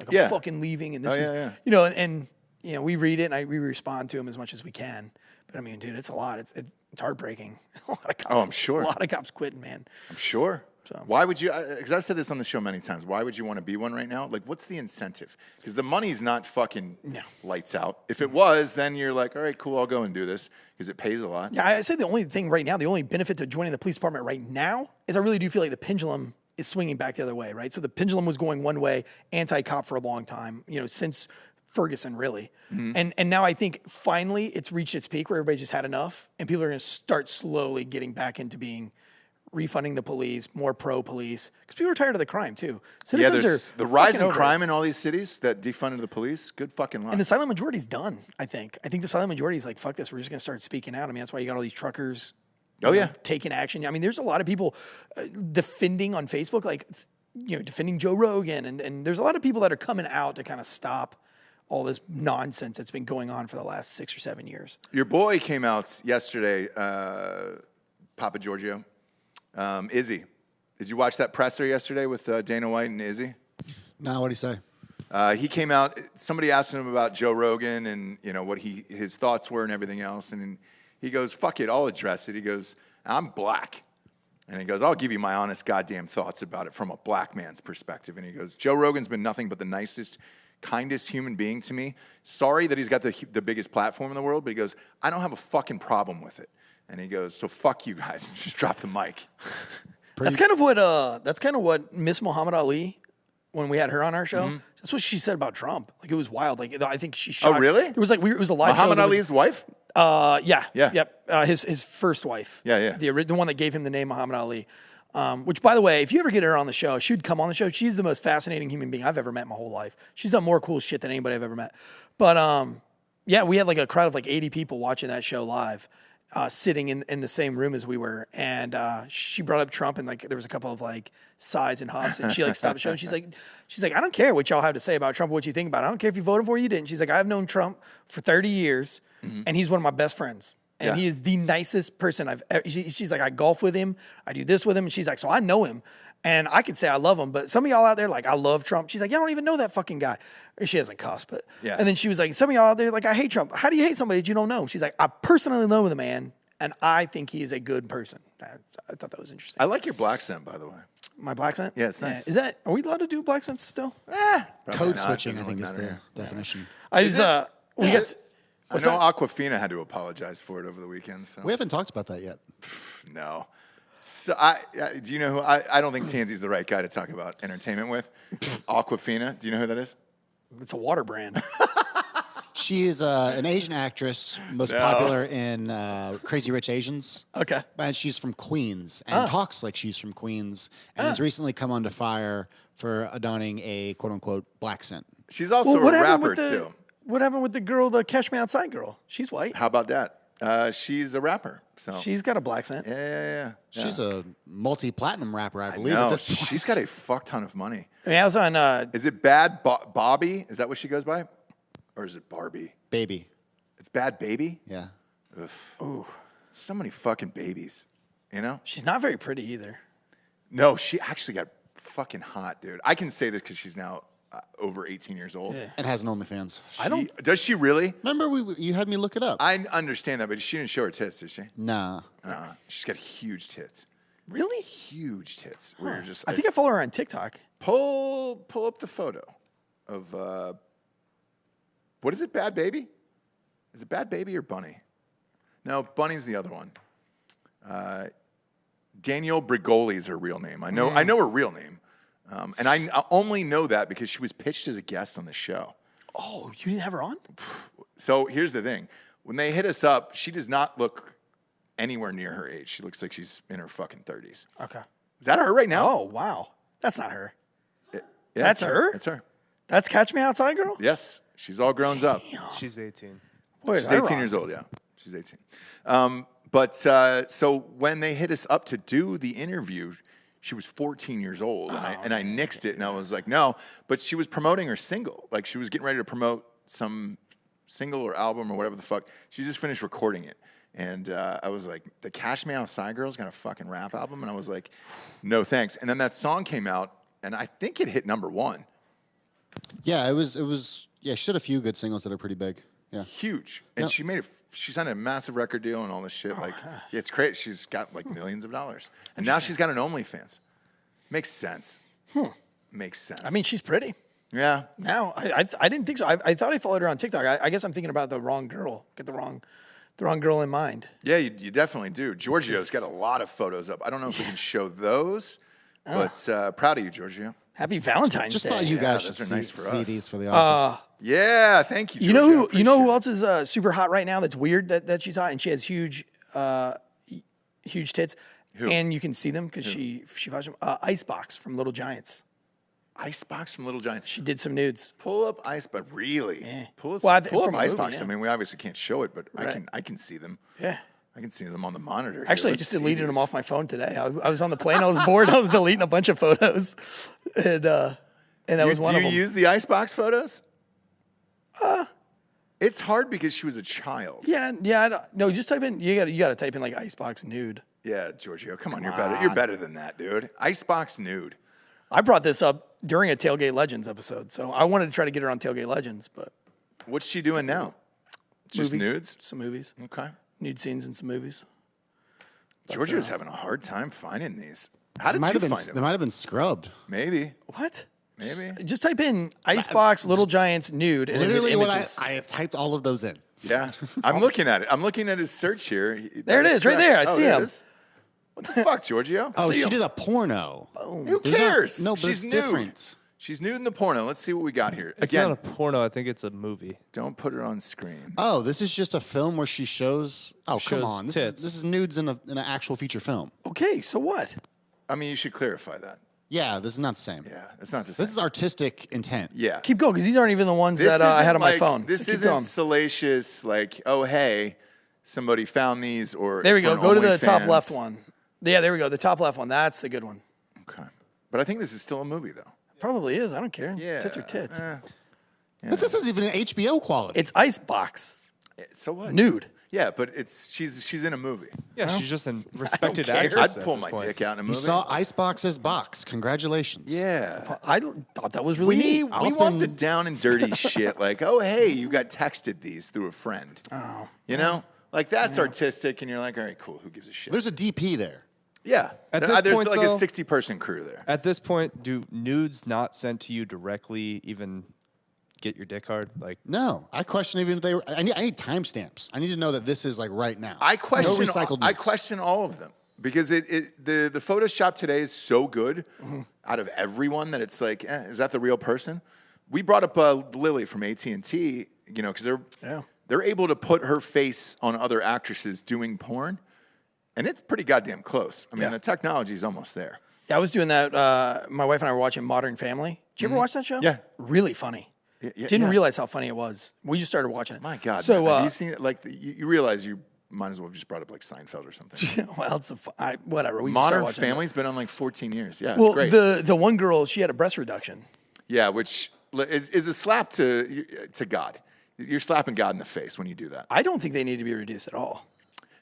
Like, I'm fucking leaving, and this is, we read it and we respond to them as much as we can. But I mean, dude, it's a lot. It's heartbreaking. A lot of cops. Oh, I'm sure. A lot of cops quitting, man. I'm sure. So. Why would you? Because I've said this on the show many times. Why would you want to be one right now? Like, what's the incentive? Because the money's not fucking lights out. If it was, then you're like, all right, cool, I'll go and do this because it pays a lot. Yeah, I say the only thing right now, the only benefit to joining the police department right now is I really do feel like the pendulum is swinging back the other way, right? So the pendulum was going one way, anti-cop for a long time, since Ferguson, really. Mm-hmm. And now I think finally it's reached its peak where everybody's just had enough, and people are going to start slowly getting back into being refunding the police, more pro-police, because people are tired of the crime, too. Citizens there's the rise in crime in all these cities that defunded the police. Good fucking luck. And the silent majority's done, I think. I think the silent majority is like, fuck this, we're just going to start speaking out. I mean, that's why you got all these truckers taking action. I mean, there's a lot of people defending on Facebook, like, defending Joe Rogan, and there's a lot of people that are coming out to kind of stop all this nonsense that's been going on for the last 6 or 7 years. Your boy came out yesterday, Papa Giorgio. Izzy, did you watch that presser yesterday with Dana White and Izzy? No, what'd he say? He came out, somebody asked him about Joe Rogan and, what his thoughts were and everything else. And he goes, fuck it, I'll address it. He goes, I'm black. And he goes, I'll give you my honest goddamn thoughts about it from a black man's perspective. And he goes, Joe Rogan's been nothing but the nicest, kindest human being to me. Sorry that he's got the biggest platform in the world, but he goes, I don't have a fucking problem with it. And he goes, so fuck you guys. Just drop the mic. That's kind of what Miss Muhammad Ali when we had her on our show. That's what she said about Trump. Like, it was wild. Like, I think she shot. Oh, really? It was like it was a live show. Muhammad There was- Ali's wife? Yeah. Yeah. Yep. His first wife. Yeah. The one that gave him the name Muhammad Ali. Which, by the way, if you ever get her on the show, she would come on the show. She's the most fascinating human being I've ever met in my whole life. She's done more cool shit than anybody I've ever met. But yeah, we had like a crowd of like 80 people watching that show live, sitting in the same room as we were. And she brought up Trump, and like there was a couple of like sighs and huffs, and she like stopped the show, and she's like, I don't care what y'all have to say about Trump or what you think about it. I don't care if you voted for it or you didn't. She's like, I've known Trump for 30 years, and he's one of my best friends. And he is the nicest person I've ever. She's like, I golf with him. I do this with him. And she's like, so I know him. And I could say I love him. But some of y'all out there, like, I love Trump. She's like, y'all don't even know that fucking guy. Or she doesn't cuss, but. Yeah. And then she was like, some of y'all out there, like, I hate Trump. How do you hate somebody that you don't know? She's like, I personally know the man, and I think he is a good person. I thought that was interesting. I like your black scent, by the way. My black scent? Yeah, it's nice. Are we allowed to do black scents still? Code not. switching, Doesn't I think, really is matter the definition. I just, we got. I know Aquafina had to apologize for it over the weekend. So. We haven't talked about that yet. No. So do you know who? I don't think Tansey's the right guy to talk about entertainment with. Aquafina. Do you know who that is? It's a water brand. She is an Asian actress, most popular in Crazy Rich Asians. Okay. And she's from Queens and talks like she's from Queens and has recently come under fire for donning a quote-unquote black scent. She's also a rapper, too. What happened with the girl, the Catch Me Outside girl? She's white. How about that? She's a rapper. So She's got a black scent. Yeah. She's a multi-platinum rapper, I believe, No, at this point. she's got a fuck ton of money. I mean, I was on. Is it Bad Bobby? Is that what she goes by? Or is it Barbie? Baby. It's Bad Baby? Yeah. Ooh, So many fucking babies, you know? she's not very pretty either. No, she actually got fucking hot, dude. I can say this because she's now over 18 years old. Yeah. And has an OnlyFans. Does she really? Remember, you had me look it up. I understand that, but she didn't show her tits, did she? Nah. She's got huge tits. Really? Huge tits. Where you're just I think I follow her on TikTok. pull up the photo of what is it, Bad Baby? Is it Bad Baby or Bunny? No, Bunny's the other one. Danielle Brigoli is her real name. I know her real name. And I only know that because she was pitched as a guest on the show. Oh, you didn't have her on? So here's the thing. When they hit us up, she does not look anywhere near her age. She looks like she's in her fucking 30s. Okay. Is that her right now? Oh, wow. That's not her. Yeah, That's her? That's her. That's Catch Me Outside girl? Yes. She's all grown up. She's 18. Boy, She's 18 years old, yeah. She's 18. So when they hit us up to do the interview, she was 14 years old, and I nixed it, and I was like, no. But she was promoting her single. Like, she was getting ready to promote some single or album or whatever the fuck. She just finished recording it. And I was like, the Cash Me Outside Girl's got a fucking rap album? And I was like, no thanks. And then that song came out, and I think it hit #1. Yeah, it was. Yeah, she had a few good singles that are pretty big. Yeah. Huge. And she signed a massive record deal and all this shit. Yeah, it's great. She's got like millions of dollars. And now she's got an OnlyFans. Makes sense. Makes sense. I mean, she's pretty. Yeah. Now, I didn't think so. I thought I followed her on TikTok. I guess I'm thinking about the wrong girl. Get the wrong girl in mind. Yeah, you definitely do. Giorgio's got a lot of photos up. I don't know if we can show those, but proud of you, Giorgio. Happy Valentine's Just Day. thought you guys should those are nice for see us. these for the office. Yeah, thank you, You Giorgio. know who Appreciate it. else is super hot right now? That's weird that she's hot and she has huge tits. Who? And you can see them because she watched them. Icebox from Little Giants. Icebox from Little Giants. She did some nudes. Pull up Icebox. Really? Yeah. Pull up, Well, I pull up from a movie, Icebox. yeah. I mean, we obviously can't show it, but Right. I can see them. Yeah. I can see them on the monitor. Actually, I just deleted them off my phone today. I was on the plane. I was bored. I was deleting a bunch of photos, and that was one of Do them. you use the Icebox photos? It's hard because she was a child. Yeah. No, just type in. You got to type in like Icebox nude. Yeah, Giorgio, come on, you're better. You're better than that, dude. Icebox nude. I brought this up during a Tailgate Legends episode, so I wanted to try to get her on Tailgate Legends, but What's she doing now? Just movies, nudes? some movies, Okay. nude scenes in some movies. Giorgio's having a hard time finding these. How did Might you have been, find they them? might have been scrubbed. Maybe. What? Maybe. Just type in Icebox Little Giants nude and Literally, then what images. I have typed all of those in. Yeah. I'm looking at it. I'm looking at his search here. There it is, right there. I see there it him. is. What the fuck, Giorgio? Oh, See she 'em. did a porno. Who These aren't- cares? No, but She's it's nude. different. She's nude in the porno. Let's see what we got here. It's Again, not a porno. I think it's a movie. don't put it on screen. Oh, this is just a film where she shows. Oh, Shows come on! This tits. is nudes in an actual feature film. Okay, so what? I mean, you should clarify that. Yeah, this is not the same. Yeah, it's not the same. This is artistic intent. yeah. Keep going, because these aren't even the ones This that I had isn't on my like- phone. This So keep isn't going. salacious, like, oh, hey, somebody found these, or There we for go. an Go to the top OnlyFans. left one. Yeah, there we go. The top left one. That's the good one. Okay. But I think this is still a movie, though. Probably is. I don't care. Yeah. Tits are tits. But this is even an HBO quality. It's Icebox. So what? Nude. Yeah, but she's in a movie. Yeah, she's just a respected care. actress. I'd pull at this my point. dick out in a you movie. saw Icebox's box. Congratulations. Yeah. Thought that was really neat. We I'll want the spend- down and dirty shit. Like, oh, hey, you got texted these through a friend. Oh. You know? Like, that's artistic, and you're like, all right, cool. Who gives a shit? There's a DP there. Yeah. At this There's point, like a though- 60-person crew there. At this point, do nudes not sent to you directly even get your dick hard? Like, No, I question even if they were. I need timestamps. I need to know that this is like right now. I question. No recycled I nudes. question all of them because the Photoshop today is so good out of everyone that it's like, is that the real person? We brought up Lily from AT&T, you know, because they're able to put her face on other actresses doing porn, and it's pretty goddamn close. I mean, the technology is almost there. Yeah, I was doing that. My wife and I were watching Modern Family. Did you ever watch that show? Yeah. Really funny. Yeah, Didn't yeah. realize how funny it was. We just started watching it. My God, So, man, have you seen it? Like, you realize you might as well have just brought up like Seinfeld or something. well, it's whatever. We just started Modern watching it. Family's been on like 14 years. Yeah, Well, it's great. the one girl, she had a breast reduction. Yeah, which is a slap to God. You're slapping God in the face when you do that. I don't think they need to be reduced at all.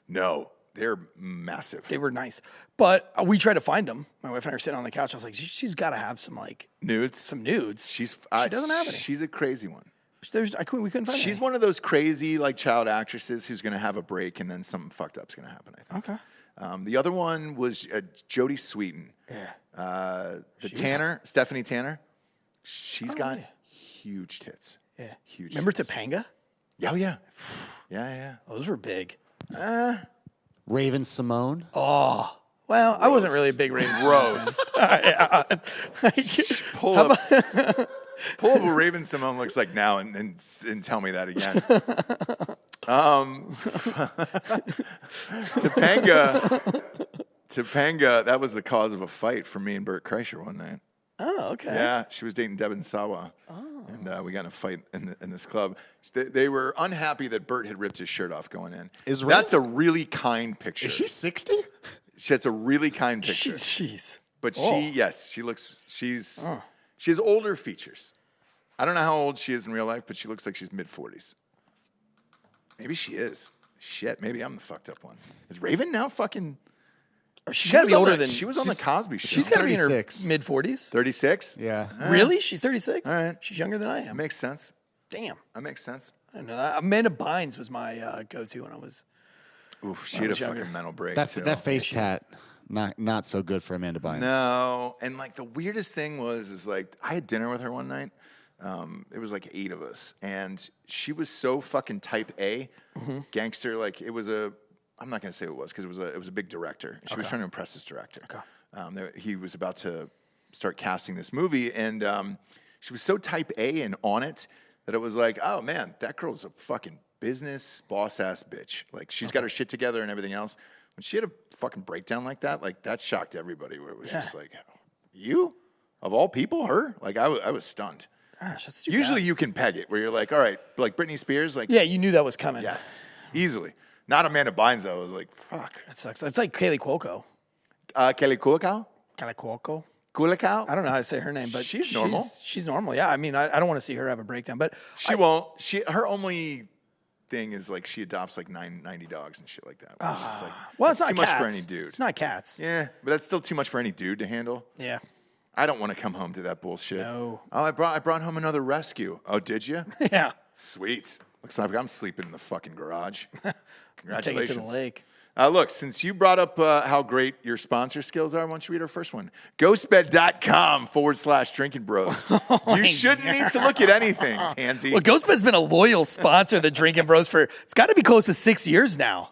No, they're massive. They were nice, but we tried to find them. My wife and I were sitting on the couch. I was like, she's got to have some Nudes. some nudes. She doesn't have any. She's a crazy one. We couldn't find She's any. one of those crazy like child actresses who's going to have a break and then something fucked up's going to happen. I think. Okay. The other one was Jodie Sweetin. Yeah. Tanner, Stephanie Tanner. She's got yeah. huge tits. Yeah. Huge. Remember tits. Topanga? Oh yeah. Yeah. Those were big. Raven Simone. Oh. Well, I wasn't really a big Ravens fan. Gross. Pull up what Raven Simone looks like now and tell me that again. Topanga, that was the cause of a fight for me and Bert Kreischer one night. Oh, okay. Yeah, she was dating Devin Sawa. And we got in a fight in this club. They were unhappy that Bert had ripped his shirt off going in. That's a really kind picture. Is she 60? That's a really kind picture. Jeez. But she has older features. I don't know how old she is in real life, but she looks like she's mid-40s. Maybe she is. Shit, maybe I'm the fucked up one. Is Raven now fucking... She's got to be older than... She was on the Cosby Show. She's got to be in her 36. mid-40s. 36? Yeah. Really? She's 36? All right. She's younger than I That am. makes sense. Damn. That makes sense. I don't know that. Amanda Bynes was my go-to when I was... Oof, she had a was younger. fucking mental break, That too. that face tat, not so good for Amanda Bynes. No, and like the weirdest thing is like I had dinner with her one night. It was like 8 of us, and she was so fucking type A, gangster. Like it was I'm not gonna say what it was because it was a big director. She was trying to impress this director. He was about to start casting this movie, and she was so type A and on it that it was like, oh man, that girl's a fucking business boss ass bitch. Like she's got her shit together and everything else. When she had a fucking breakdown like that shocked everybody. Where it was just like, you of all people, her? Like I was stunned. Gosh, that's too Usually bad. you can peg it where you're like, all right, like Britney Spears, like Yeah, you knew that was coming. yes, easily. Not Amanda Bynes though. I was like, fuck. That sucks. It's like Kaylee Cuoco. Kelly Kulikau? Kaylee Cuoco? Kulikau? I don't know how to say her name, but She's normal. She's normal. Yeah, I mean, I don't want to see her have a breakdown, but She won't. Her only thing is like she adopts like 90 dogs and shit like that. It's just like, well, it's that's not too cats. much for any dude. It's not cats. Yeah, but that's still too much for any dude to handle. Yeah. I don't want to come home to that bullshit. No. Oh, I brought home another rescue. Oh, did you? Yeah. Sweet. Looks like I'm sleeping in the fucking garage. Take Congratulations. it to the lake. Look, since you brought up how great your sponsor skills are, why don't you read our first one? Ghostbed.com/Drinkin Bros. You shouldn't need to look at anything, Tansey. Well, Ghostbed's been a loyal sponsor of the Drinkin Bros for, it's got to be close to 6 years now.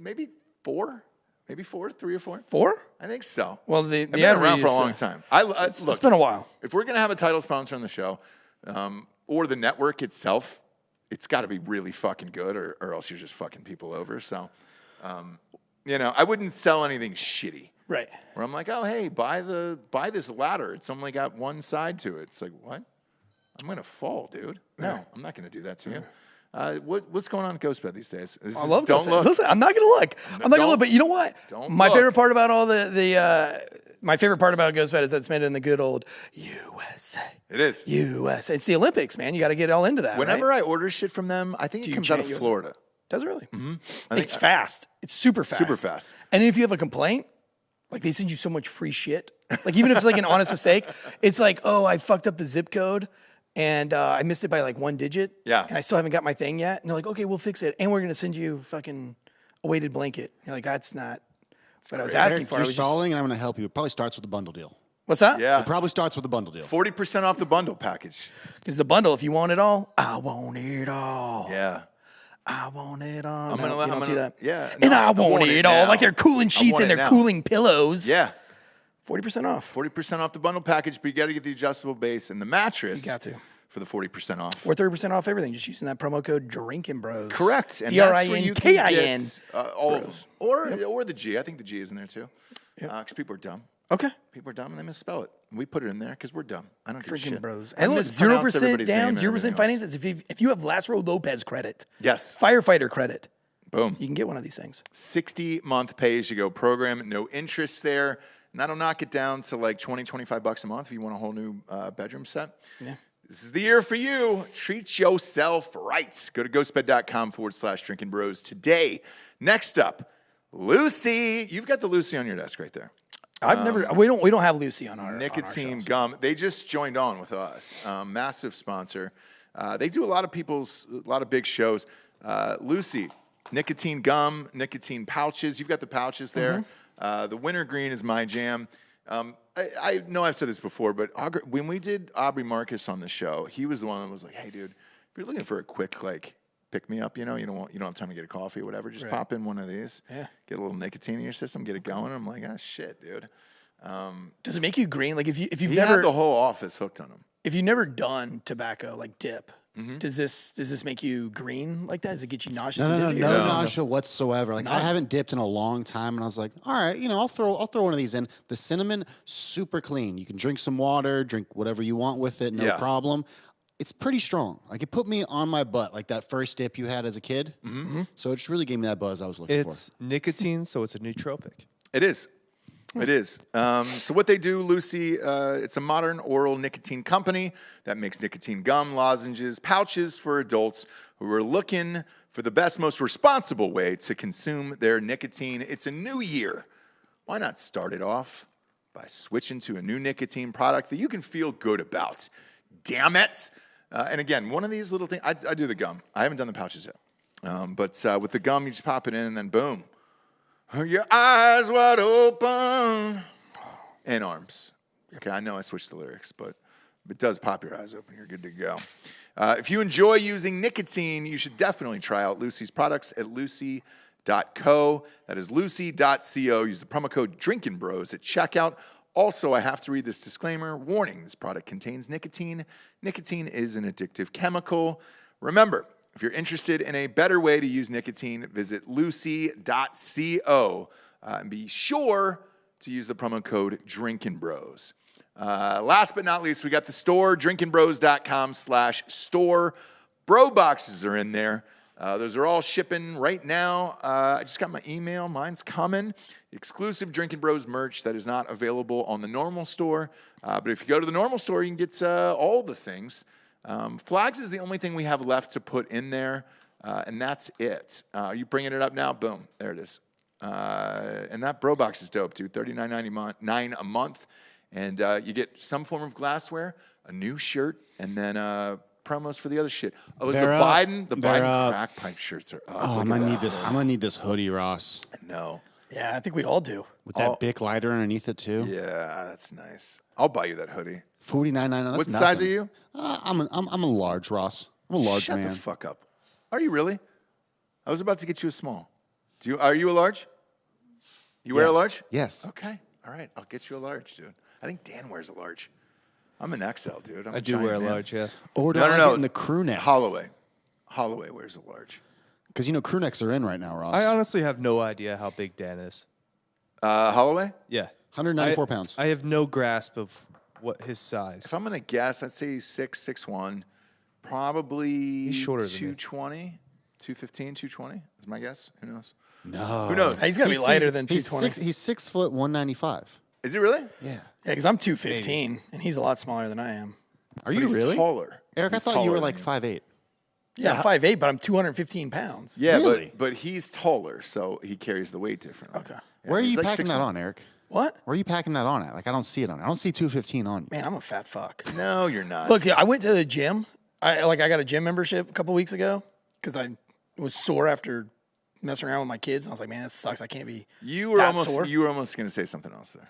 Maybe 4. maybe 3 or 4. 4? I think so. Well, the I've been ad around read for a is long time. Look, it's been a while. If we're gonna have a title sponsor on the show, or the network itself, it's got to be really fucking good, or else you're just fucking people over. So, I wouldn't sell anything shitty. Right. Where I'm like, oh hey, buy this ladder. It's only got one side to it. It's like, what? I'm gonna fall, dude. No, I'm not gonna do that to you. What's going on at Ghostbed these days? I love don't Ghostbed. look. Listen, I'm not gonna look. I'm not gonna look. But you know what? My look. favorite part about all my favorite part about Ghostbed is that it's made in the good old USA. It is. USA. It's the Olympics, man. You got to get all into that. Whenever right? I order shit from them, I think it you comes out of chant USA? Florida. Does it really? Mm-hmm. It's fast. It's super fast. Super fast. And if you have a complaint, like they send you so much free shit. Like even if it's like an honest mistake, it's like, oh, I fucked up the zip code and I missed it by like 1 digit. Yeah. And I still haven't got my thing yet. And they're like, okay, we'll fix it. And we're gonna send you fucking a weighted blanket. And you're like, that's not what I was asking for. I You're was stalling, and I'm going to help you. It probably starts with a bundle deal. What's that? Yeah. It probably starts with a bundle deal. 40% off the bundle package. Because the bundle, if you want it all, I want it all. Yeah. I want it all. I'm gonna see that. Yeah. And no, I want it all. now. Like they're cooling sheets want and it they're now. cooling pillows. Yeah. 40% off. 40% off the bundle package, but you got to get the adjustable base and the mattress. You got to. For the 40% off. Or 30% off everything, just using that promo code Drinkin Bros. Correct. And that's where you can DRINKIN. get all of them. Or the G. I think the G is in there too. Because people are dumb. Okay. People are dumb and they misspell it. We put it in there because we're dumb. I don't do Drinkin' shit. Bros. I And look, mispronounce 0% everybody's name down, and 0% everything else. finances. If you have Last Row Lopez credit, Yes. firefighter credit, Boom. you can get one of these things. 60-month pay-as-you-go program. No interest there. And that'll knock it down to like $20, $25 a month if you want a whole new bedroom set. Yeah. This is the year for you. Treat yourself right. Go to ghostbed.com/Drinkin' Bros today. Next up, Lucy. You've got the Lucy on your desk right there. We don't have Lucy on our Nicotine shows. gum. They just joined on with us. Massive sponsor. They do a lot of big shows. Lucy, nicotine gum, nicotine pouches. You've got the pouches there. The wintergreen is my jam. I know I've said this before, but when we did Aubrey Marcus on the show, he was the one that was like, "Hey, dude, if you're looking for a quick like pick me up, you don't have time to get a coffee or whatever. Just pop in one of these. Yeah. Get a little nicotine in your system, get it going." I'm like, "Ah, shit, dude." Does it make you green? Like if you've He never had the whole office hooked on him. if you've never done tobacco like dip, Mm-hmm. does this make you green like that? Does it get you nauseous No, and no, dizzy? no Or- nausea whatsoever. Like I haven't dipped in a long time, and I was like, all right, I'll throw one of these in. The cinnamon, super clean. You can drink some water, drink whatever you want with it, no Yeah. problem. It's pretty strong. Like it put me on my butt, like that first dip you had as a kid. Mm-hmm. So it just really gave me that buzz I was looking It's nicotine, so it's a nootropic. It is. It is. So what they do, Lucy, it's a modern oral nicotine company that makes nicotine gum, lozenges, pouches for adults who are looking for the best, most responsible way to consume their nicotine. It's a new year. Why not start it off by switching to a new nicotine product that you can feel good about? Damn it. And again, one of these little things, I do the gum. I haven't done the pouches yet. But with the gum, you just pop it in and then boom. Your eyes wide open and arms. Okay, I know I switched the lyrics, but it does pop your eyes open. You're good to go. If you enjoy using nicotine, you should definitely try out Lucy's products at lucy.co. That is lucy.co. Use the promo code DrinkinBros at checkout. Also, I have to read this disclaimer. Warning, this product contains nicotine. Nicotine is an addictive chemical. Remember, if you're interested in a better way to use nicotine, visit lucy.co and be sure to use the promo code DrinkinBros. Last but not least, we got the store, drinkinbros.com/store. Bro boxes are in there. Those are all shipping right now. I just got my email. Mine's coming. Exclusive Drinkin' Bros merch that is not available on the normal store. But if you go to the normal store, you can get all the things. Flags is the only thing we have left to put in there, and that's it. Are you bringing it up now? Boom. There it is. And that bro box is dope, too. $39.99 a month. And you get some form of glassware, a new shirt, and then promos for the other shit. Oh, is the Biden crack pipe shirts are up. Oh, I'm gonna need this. I'm gonna need this hoodie, Ross, No. Yeah, I think we all do. with that Bic lighter underneath it too. Yeah, that's nice. I'll buy you that hoodie. $49.99. What size are you? I'm a large, Ross. I'm a large Shut man. the fuck up. Are you really? I was about to get you a small. Are you a large? You wear a Yes. large? Yes. Okay. All right. I'll get you a large, dude. I think Dan wears a large. I'm an XL, dude. I'm I a do giant wear a man. large, yeah. Or do No, I no, no. get in the crew neck? Holloway. Holloway wears a large. Because crew necks are in right now, Ross. I honestly have no idea how big Dan is. Holloway? Yeah. 194 pounds. I have no grasp of what his size. If I'm going to guess, I'd say he's 6'1", probably He's shorter than me. 220, 215, 220 is my guess. Who knows? No. Who knows? He's got to be lighter than he's 220. He's 6 foot 195. Is he really? Yeah. Yeah, because I'm 215, and he's a lot smaller than I am. Are But you he's really? taller. Eric, He's I thought you were taller like than 5'8". Yeah, I'm 5'8", but I'm 215 pounds. Yeah, Really? but he's taller, so he carries the weight differently. Okay. Yeah, Where are he's you like packing that 6'1". on, Eric? What? Where are you packing that on at? Like, I don't see it on. I don't see 215 on you. Man, I'm a fat fuck. No, you're not. Look, I went to the gym. I got a gym membership a couple weeks ago because I was sore after messing around with my kids. And I was like, man, this sucks. I can't be you were that sore. almost going to say something else there.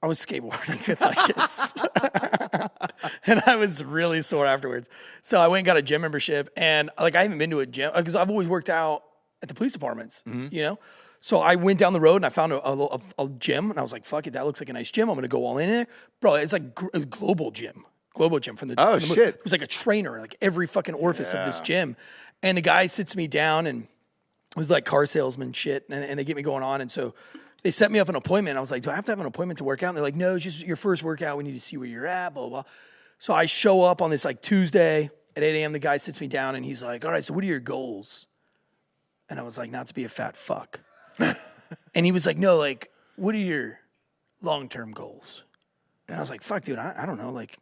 I was skateboarding with my kids. And I was really sore afterwards. So I went and got a gym membership. And like, I haven't been to a gym because I've always worked out at the police departments, you know? So I went down the road and I found a gym. And I was like, fuck it, that looks like a nice gym. I'm going to go all in there. Bro, it's like a global gym. Global gym from the Oh, from the, shit. It was like a trainer, like every fucking orifice of this gym. And the guy sits me down and it was like car salesman shit. And they get me going on. And so they set me up an appointment. I was like, do I have to have an appointment to work out? And they're like, no, it's just your first workout. We need to see where you're at, blah, blah, blah. So I show up on this like Tuesday at 8 a.m. The guy sits me down and he's like, all right, so what are your goals? And I was like, not to be a fat fuck. And he was like, no, like, what are your long-term goals? And I was like, fuck, dude, I don't know, like,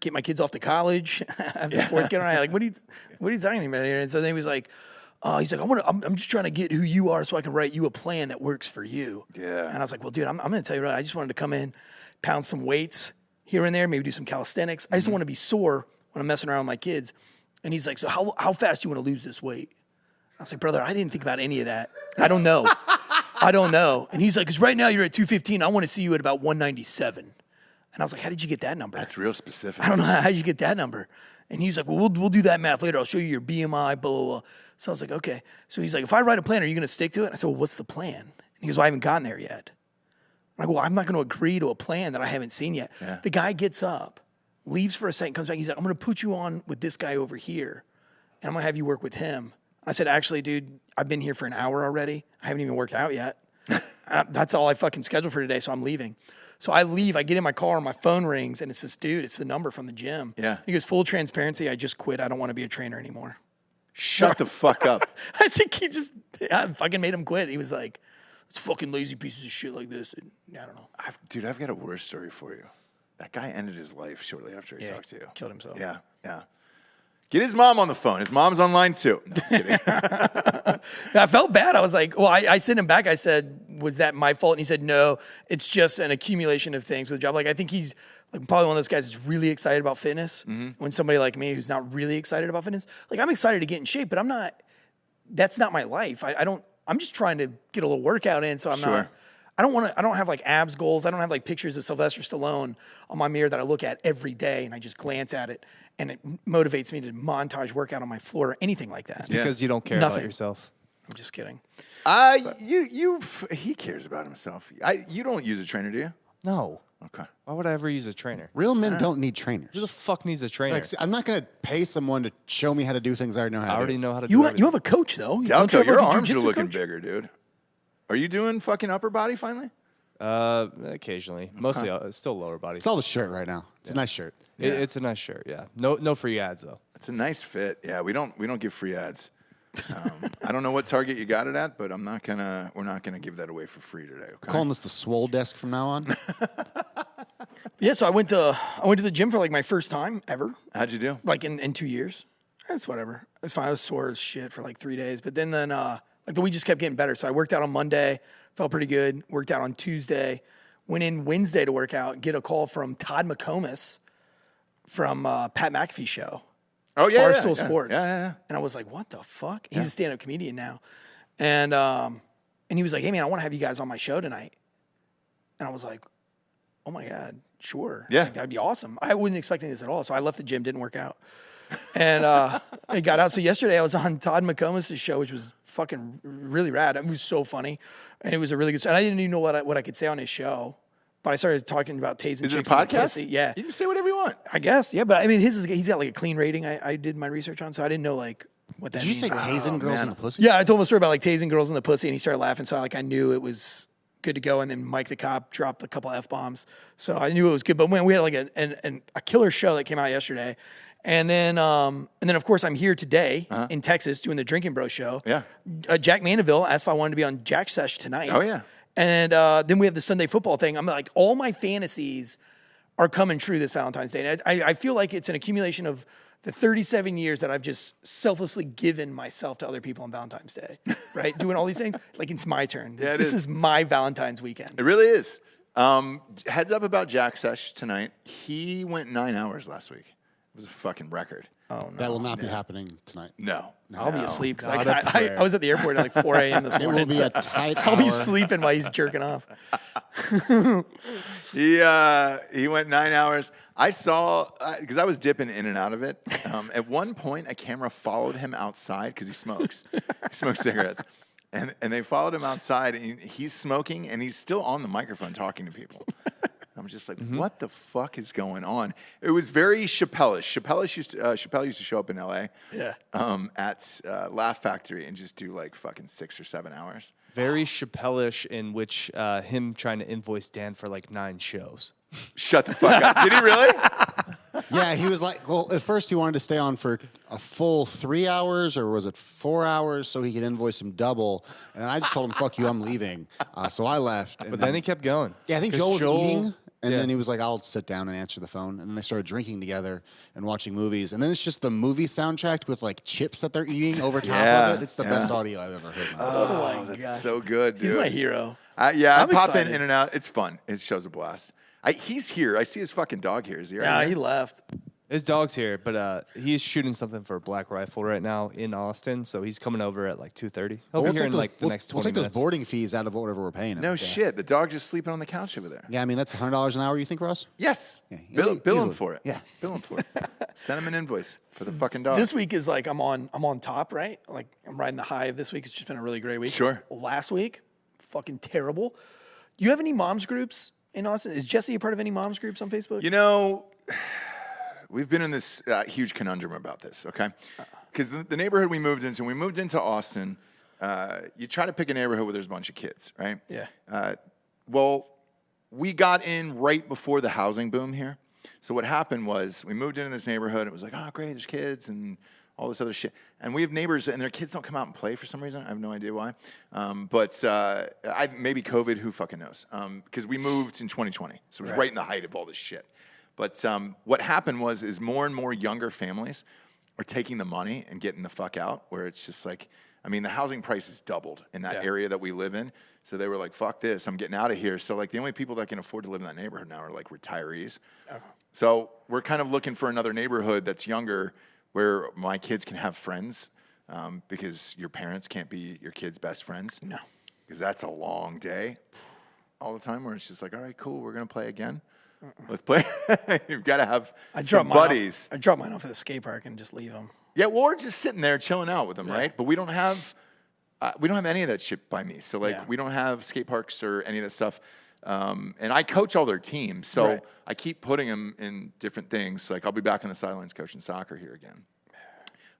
get my kids off to college, have the sports kid on. Like, what are you talking about here? And so then he was like, he's like, I'm just trying to get who you are so I can write you a plan that works for you. Yeah. And I was like, well, dude, I'm going to tell you right. I just wanted to come in, pound some weights here and there, maybe do some calisthenics. I just don't want to be sore when I'm messing around with my kids. And he's like, so how fast do you want to lose this weight? I was like, brother, I didn't think about any of that. I don't know. I don't know. And he's like, because right now you're at 215. I want to see you at about 197. And I was like, how did you get that number? That's real specific. I don't know how did you get that number. And he's like, well, we'll do that math later. I'll show you your BMI, blah, blah, blah. So I was like, okay. So he's like, if I write a plan, are you going to stick to it? And I said, well, what's the plan? And he goes, well, I haven't gotten there yet. I'm like, well, I'm not going to agree to a plan that I haven't seen yet. Yeah. The guy gets up, leaves for a second, comes back. He's like, I'm going to put you on with this guy over here, and I'm going to have you work with him. I said, actually, dude, I've been here for an hour already. I haven't even worked out yet. That's all I fucking scheduled for today, so I'm leaving. So I leave. I get in my car, and my phone rings, and it's this dude. It's the number from the gym. Yeah. He goes, full transparency, I just quit. I don't want to be a trainer anymore. Shut the fuck up. I think he just fucking made him quit. He was like, it's fucking lazy pieces of shit like this. And, I don't know. Dude, I've got a worse story for you. That guy ended his life shortly after he talked to you. Killed himself. Yeah, yeah. Get his mom on the phone. His mom's online too. No, I'm kidding. I felt bad. I was like, well, I sent him back. I said, was that my fault? And he said, no, it's just an accumulation of things with the job. Like, I think he's like probably one of those guys that's really excited about fitness. When somebody like me who's not really excited about fitness, like I'm excited to get in shape, but I'm not, that's not my life. I'm just trying to get a little workout in. So I'm not, I don't have like abs goals. I don't have like pictures of Sylvester Stallone on my mirror that I look at every day and I just glance at it and it motivates me to montage workout on my floor or anything like that. Because you don't care about Nothing. yourself. I'm just kidding. He cares about himself. You don't use a trainer, do you? No. Okay. Why would I ever use a trainer? Real men don't need trainers. Who the fuck needs a trainer? Like, I'm not going to pay someone to show me how to do things I already know how to I do. already know how to do You everything. have a coach though. Don't you Delco, have, your like, a arms are jiu-jitsu looking coach? bigger, dude. Are you doing fucking upper body finally? Occasionally. Mostly still lower body. It's all the shirt right now. It's a nice shirt. It's a nice shirt, yeah. No free ads, though. It's a nice fit. Yeah, we don't give free ads. I don't know what Target you got it at, but we're not gonna give that away for free today. Okay. Calling this the swole desk from now on. Yeah, so I went to the gym for like my first time ever, How'd you do? like in 2 years. That's whatever. It's fine. I was sore as shit for like 3 days, but then like the week just kept getting better. So I worked out on Monday, felt pretty good. Worked out on Tuesday, went in Wednesday to work out. Get a call from Todd McComas from Pat McAfee show. Oh yeah, Barstool Sports. Yeah. And I was like, what the fuck? He's a stand-up comedian now. And he was like, hey, man, I want to have you guys on my show tonight. And I was like, oh, my God, sure. Yeah. Like, that'd be awesome. I wasn't expecting this at all. So I left the gym, didn't work out. And it got out. So yesterday I was on Todd McComas' show, which was fucking really rad. It was so funny. And it was a really good, and I didn't even know what I could say on his show. But I started talking about tasing Is it a chicks in the podcast? pussy. Yeah. You can say whatever you want. I guess. Yeah. But I mean, he's got like a clean rating. I did my research on, so I didn't know like what that Did you means. say tasing girls in the pussy? Yeah, I told him a story about like tasing girls in the pussy, and he started laughing. So I knew it was good to go. And then Mike the cop dropped a couple F-bombs, so I knew it was good. But when we had like a killer show that came out yesterday, and then of course I'm here today in Texas doing the Drinkin' Bro show. Yeah. Jack Mandeville asked if I wanted to be on Jack Sesh tonight. Oh, yeah. And then we have the Sunday football thing. I'm like, all my fantasies are coming true this Valentine's Day. And I feel like it's an accumulation of the 37 years that I've just selflessly given myself to other people on Valentine's Day, right? Doing all these things. Like, it's my turn. Yeah, this is my Valentine's weekend. It really is. Heads up about Jack Sesh tonight. He went 9 hours last week. It was a fucking record. Oh, no. That will not be happening tonight. No. I'll be asleep because Not a prayer. I was at the airport at like 4 a.m. this It morning. will be a tight I'll be hour. sleeping while he's jerking off. He went 9 hours. I saw, because I was dipping in and out of it. At one point, a camera followed him outside because he smokes. He smokes cigarettes. And they followed him outside, and he's smoking, and he's still on the microphone talking to people. I'm just like, what the fuck is going on? It was very Chappelle-ish. Chappelle used to show up in L.A. Yeah. At Laugh Factory and just do like fucking 6 or 7 hours. Very Chappelle-ish, in which him trying to invoice Dan for like 9 shows. Shut the fuck up. Did he really? Yeah, he was like, well, at first he wanted to stay on for a full 3 hours, or was it 4 hours, so he could invoice him double. And I just told him, fuck you, I'm leaving. So I left. And But then he kept going. yeah, I think 'Cause Joel was eating, and yeah. then he was like, I'll sit down and answer the phone. And then they started drinking together and watching movies. And then it's just the movie soundtrack with like chips that they're eating over top Yeah, of it. It's the best audio I've ever heard. in my life. Oh, that's so good, dude. He's my hero. Yeah, I I'm pop excited. in and out. It's fun. It show's a blast. He's here. I see his fucking dog here. Is he? Yeah, Right he here? left. His dog's here, but he's shooting something for a Black Rifle right now in Austin, so he's coming over at like 2:30. He'll be here in like the next 20 we'll take minutes. those boarding fees out of whatever we're paying him. No Yeah. shit. The dog just sleeping on the couch over there. Yeah, I mean, that's $100 an hour, you think, Ross? Yes. Yeah, Bill him easily. for it. Yeah. Bill him for it. Send him an invoice for the fucking dog. This week is like I'm on top, right? Like I'm riding the high of this week. It's just been a really great week. Sure. Last week, fucking terrible. Do you have any moms groups in Austin? Is Jesse a part of any moms groups on Facebook? You know, we've been in this huge conundrum about this, okay? Because the neighborhood we moved into, when we moved into Austin, you try to pick a neighborhood where there's a bunch of kids, right? Yeah. Well, we got in right before the housing boom here. So what happened was we moved into this neighborhood. It was like, oh, great, there's kids and all this other shit. And we have neighbors, and their kids don't come out and play for some reason. I have no idea why. Maybe COVID, who fucking knows? Because we moved in 2020, so it was right in the height of all this shit. But what happened is more and more younger families are taking the money and getting the fuck out, where it's just like, I mean, the housing prices doubled in that area that we live in. So they were like, fuck this, I'm getting out of here. So like the only people that can afford to live in that neighborhood now are like retirees. So we're kind of looking for another neighborhood that's younger where my kids can have friends, because your parents can't be your kids' best friends. No. Because that's a long day all the time where it's just like, all right, cool, we're going to play again. Let's play. You've got to have some buddies. I drop mine off at the skate park and just leave them. Yeah, well, we're just sitting there chilling out with them, right? But we don't have any of that shit by me. So like, we don't have skate parks or any of that stuff. And I coach all their teams, so I keep putting them in different things. Like I'll be back on the sidelines coaching soccer here again.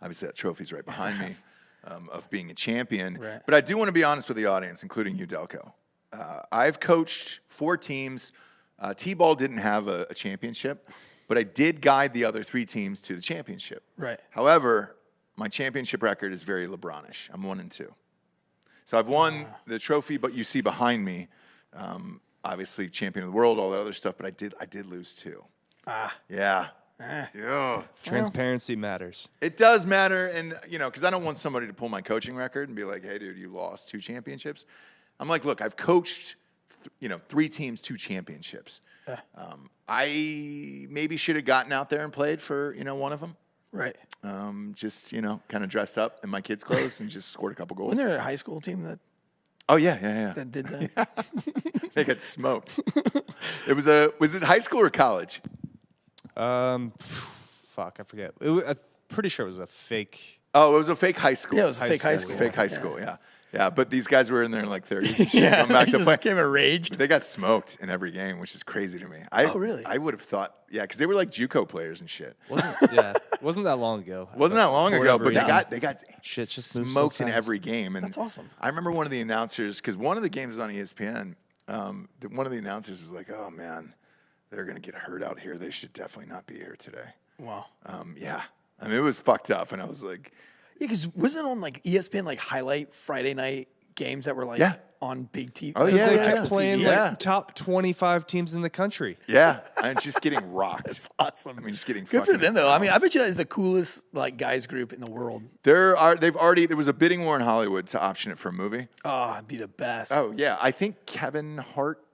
Obviously, that trophy's right behind me of being a champion. Right. But I do want to be honest with the audience, including you, Delco. I've coached 4 teams. T-ball didn't have a championship, but I did guide the other 3 teams to the championship. Right. However, my championship record is very LeBronish. I'm 1-2. So I've won the trophy, but you see behind me, obviously champion of the world, all that other stuff. But I did lose 2. Yeah. Yeah. Transparency matters. It does matter, and because I don't want somebody to pull my coaching record and be like, "Hey, dude, you lost 2 championships." I'm like, "Look, I've coached, 3 teams, 2 championships. I maybe should have gotten out there and played for one of them. Right. Just kind of dressed up in my kids' clothes and just scored a couple goals. Wasn't there a high school team that Oh yeah. that did that? They got smoked. Was it high school or college? Fuck, I forget. pretty sure it was a fake. Oh, it was a fake high school. Yeah, it was a fake high It was school. a fake high school, yeah. Yeah, but these guys were in their like 30s and shit, coming back he to just play. came enraged. They got smoked in every game, which is crazy to me. Oh, really? I would have thought, yeah, because they were like JUCO players and shit. Wasn't that long ago. Wasn't that long ago, but they got Shit just moves so smoked in fast. every game. And That's awesome. I remember one of the announcers, because one of the games was on ESPN. One of the announcers was like, "Oh man, they're gonna get hurt out here. They should definitely not be here today." Wow. Yeah, I mean it was fucked up, and I was like, Yeah, because wasn't it on like ESPN like highlight Friday night games that were like on big TV? Oh, yeah, They yeah. kept playing Yeah. like top 25 teams in the country. "Yeah," I'm just getting rocked. That's awesome. I mean, just getting good for fucking them though. I mean, I housed. bet you that is the coolest like guys group in the world. There was a bidding war in Hollywood to option it for a movie. Oh, it'd be the best. Oh yeah, I think Kevin Hart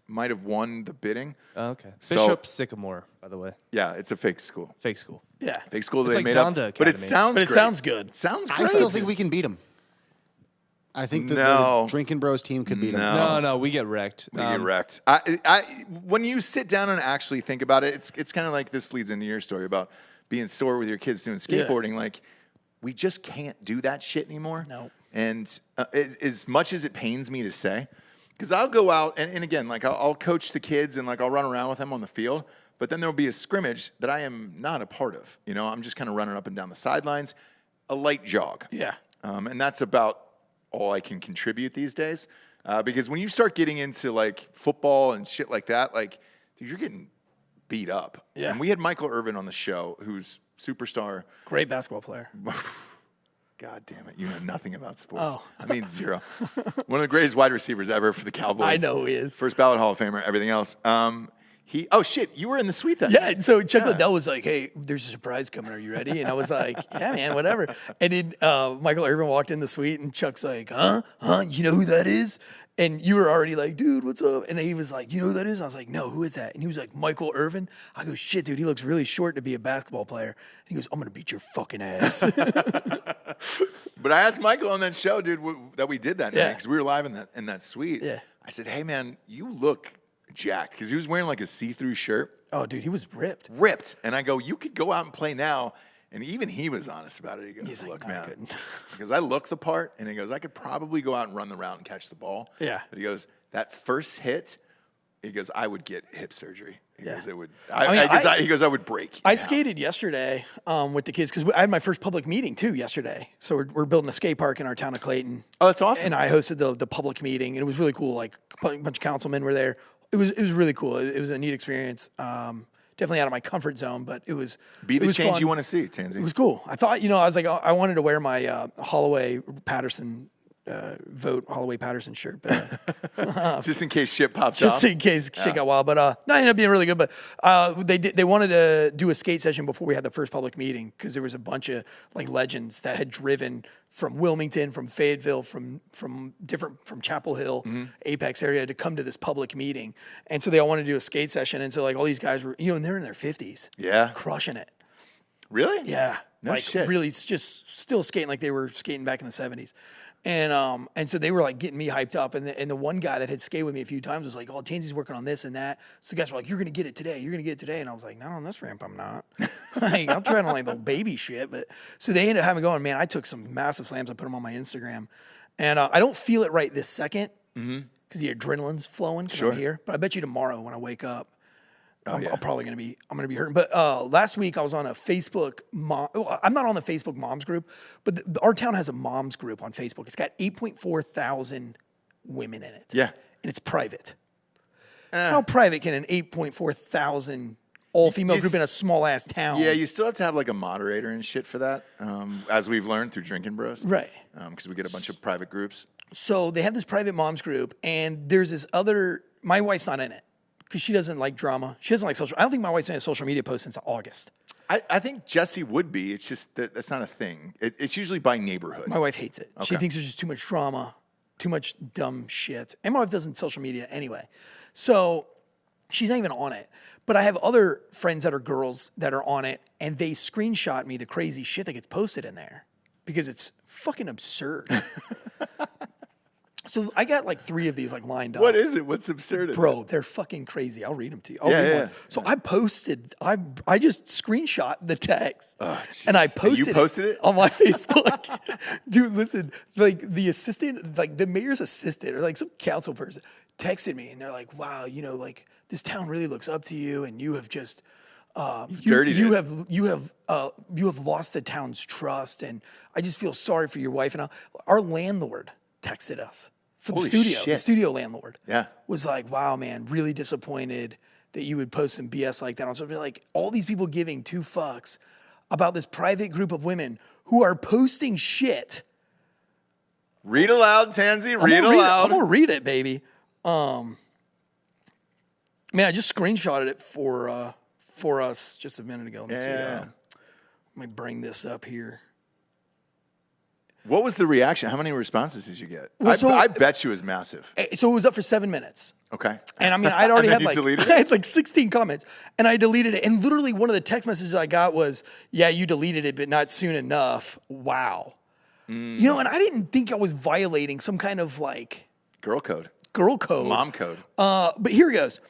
might have won the bidding. Oh, okay. So- Bishop Sycamore, by the way. Yeah, it's a fake school. Fake school. Yeah. Fake school that It's they like made up. Donda But it Academy. sounds But it great. sounds good. Sounds I great. still think we can beat them. I think that No. the Drinkin' Bros team could beat them. No, we get wrecked. We get wrecked. When you sit down and actually think about it, it's kind of like this leads into your story about being sore with your kids doing skateboarding. Like, we just can't do that shit anymore. No. And as much as it pains me to say, because I'll go out and again, like I'll coach the kids and like I'll run around with them on the field, but then there'll be a scrimmage that I am not a part of. You know, I'm just kind of running up and down the sidelines, a light jog. Yeah. And that's about all I can contribute these days. Because when you start getting into like football and shit like that, like, dude, you're getting beat up. Yeah. And we had Michael Irvin on the show, who's superstar. Great basketball player. God damn it. You know nothing about sports. Oh. I mean, zero. One of the greatest wide receivers ever for the Cowboys. I know who he is. First ballot Hall of Famer, everything else. Oh shit, you were in the suite then. Yeah, so Chuck Liddell was like, "Hey, there's a surprise coming. Are you ready?" And I was like, "Yeah, man, whatever." And then Michael Irvin walked in the suite, and Chuck's like, "Huh? You know who that is?" And you were already like, "Dude, what's up?" And he was like, "You know who that is?" And I was like, "No, who is that?" And he was like, "Michael Irvin." I go, "Shit, dude, he looks really short to be a basketball player." And he goes, "I'm gonna beat your fucking ass." But I asked Michael on that show, dude, that we did that night, Yeah. because we were live in that suite. Yeah. I said, "Hey man, you look jacked," because he was wearing like a see-through shirt. Oh, dude, he was ripped. Ripped. And I go, "You could go out and play now." And even he was honest about it. He goes, He's like, "Look, "No, I man," couldn't." because I look the part, and he goes, "I could probably go out and run the route and catch the ball." Yeah. But he goes, "That first hit," he goes, "I would get hip surgery." He Yeah. goes, "It would." mean, He goes, "I would break." I now." skated yesterday with the kids because I had my first public meeting too yesterday. So we're building a skate park in our town of Clayton. Oh, that's awesome. And I hosted the public meeting, and it was really cool. Like a bunch of councilmen were there. It was really cool. It was a neat experience. Definitely out of my comfort zone, but it was Be it the was change fun. you want to see, Tansey. It was cool. I thought, I was like, I wanted to wear my Holloway Patterson vote Holloway Patterson shirt, but Just in case shit pops just off. in case shit got wild. But no, it ended up being really good. But they wanted to do a skate session before we had the first public meeting because there was a bunch of like legends that had driven from Wilmington, from Fayetteville, from Chapel Hill, Apex area to come to this public meeting. And so they all wanted to do a skate session. And so like all these guys were, and they're in their 50s. Yeah. Crushing it. Really? Yeah. No like shit. really just still skating like they were skating back in the 70s. And so they were like getting me hyped up. And the one guy that had skated with me a few times was like, "Oh, Tansey's working on this and that." So the guys were like, "You're going to get it today. You're going to get it today." And I was like, "Not on this ramp, I'm not." Like, I'm trying to like the baby shit. But so they ended up having going, man, I took some massive slams. I put them on my Instagram. And I don't feel it right this second because the adrenaline's flowing because I'm here. But I bet you tomorrow when I wake up, I'm probably going to be hurting. But last week I was on a Facebook I'm not on the Facebook moms group, but our town has a moms group on Facebook. It's got 8.4 thousand women in it. Yeah. And it's private. How private can an 8.4 thousand all-female group in a small-ass town? Yeah, you still have to have like a moderator and shit for that, as we've learned through Drinkin' Bros. Right. Because we get a bunch of private groups. So they have this private moms group, and there's this other, my wife's not in it because she doesn't like drama. She doesn't like I don't think my wife's made a social media post since August. I think Jesse would be. It's just that's not a thing. It's usually by neighborhood. My wife hates it. She Okay. thinks there's just too much drama, too much dumb shit. And my wife doesn't social media anyway. So she's not even on it. But I have other friends that are girls that are on it, and they screenshot me the crazy shit that gets posted in there because it's fucking absurd. So I got like 3 of these like lined up. What is it? What's absurd? Bro, they're fucking crazy. I'll read them to you. I'll Yeah, read yeah, one. So I posted, I just screenshot the text and I jeez. You posted it? on my Facebook. Dude, listen, like the assistant, like the mayor's assistant or like some council person texted me and they're like, wow, you know, like this town really looks up to you and you have just, you have lost the town's trust and I just feel sorry for your wife. And our landlord texted us for the Holy studio. shit. The studio landlord was like, wow, man, really disappointed that you would post some BS like that on something. Like all these people giving 2 fucks about this private group of women who are posting shit. Read aloud, Tansey. Read aloud. I'm gonna read it, baby. Man, I just screenshotted it for us just a minute ago. Let me see. Let me bring this up here. What was the reaction? How many responses did you get? Well, I bet you it was massive. So it was up for 7 minutes. Okay. And I mean, I'd already And had then I had like 16 comments and I deleted it. And literally one of the text messages I got was, yeah, you deleted it, but not soon enough. Wow. You know, and I didn't think I was violating some kind of like Girl code. Mom code. But here it goes.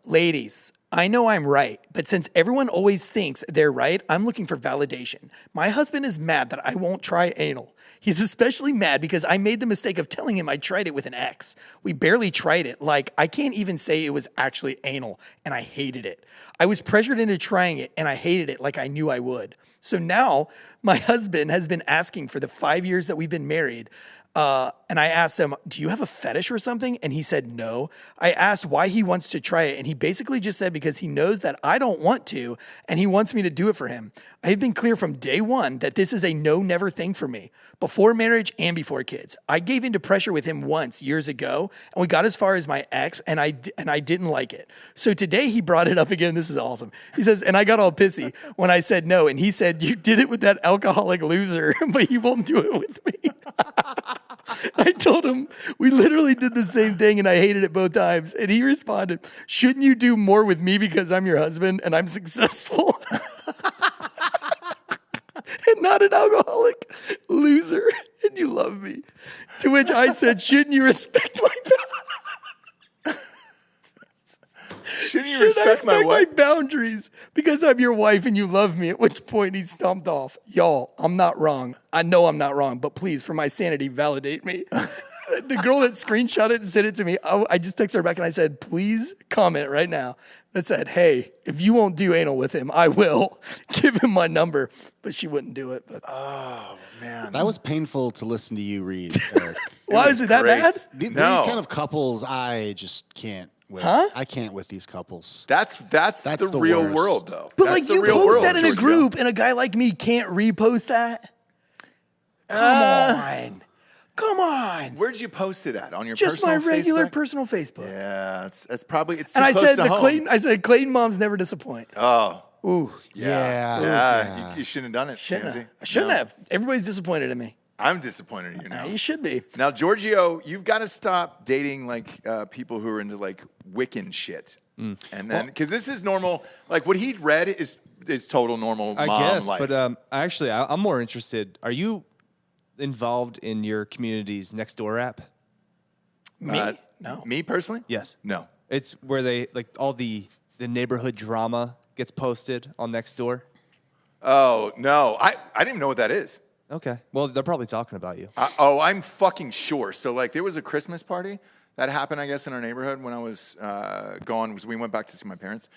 Ladies, I know I'm right, but since everyone always thinks they're right, I'm looking for validation. My husband is mad that I won't try anal. He's especially mad because I made the mistake of telling him I tried it with an ex. We barely tried it. Like, I can't even say it was actually anal, and I hated it. I was pressured into trying it, and I hated it like I knew I would. So now, my husband has been asking for the 5 years that we've been married, and I asked him, do you have a fetish or something? And he said no. I asked why he wants to try it. And he basically just said because he knows that I don't want to and he wants me to do it for him. I have been clear from day one that this is a no-never thing for me, before marriage and before kids. I gave into pressure with him once years ago and we got as far as my ex and I didn't like it. So today he brought it up again. This is awesome. He says, and I got all pissy when I said no. And he said, you did it with that alcoholic loser, but you won't do it with me. I told him we literally did the same thing and I hated it both times. And he responded, shouldn't you do more with me because I'm your husband and I'm successful? And not an alcoholic loser. And you love me. To which I said, shouldn't you respect my Shouldn't you respect my boundaries because I'm your wife and you love me? At which point he stomped off. Y'all, I'm not wrong. I know I'm not wrong, but please, for my sanity, validate me. The girl that screenshot it and sent it to me, I just texted her back and I said, please comment right now that said, hey, if you won't do anal with him, I will. Give him my number. But she wouldn't do it. But. Oh, man. That was painful to listen to you read, Eric. Why is it that bad? These No. kind of couples, I just can't with. Huh? I can't with these couples. That's the real worst. world, though. But That's like the you real post world, that in a Giorgio. group and a guy like me can't repost that? Come on. Where'd you post it at? On your Just my personal regular Facebook? personal Facebook. Yeah, it's probably it's too And I close said to home. I said Clayton moms never disappoint. Oh, Ooh. yeah. You shouldn't have done it. Shouldn't Tansey. have. I shouldn't No. have. Everybody's disappointed in me. I'm disappointed in you now. You should be. Now, Giorgio, you've got to stop dating like people who are into like Wiccan shit. And then, because this is normal, like what he read is total normal I mom guess, life. but actually, I'm more interested. Are you involved in your community's Nextdoor app? Me? No. Me personally? Yes. No. It's where they like all the neighborhood drama gets posted on Nextdoor. Oh no, I didn't even know what that is. Okay. Well, they're probably talking about you. I'm fucking sure. So like, there was a Christmas party that happened, I guess, in our neighborhood when I was gone. We went back to see my parents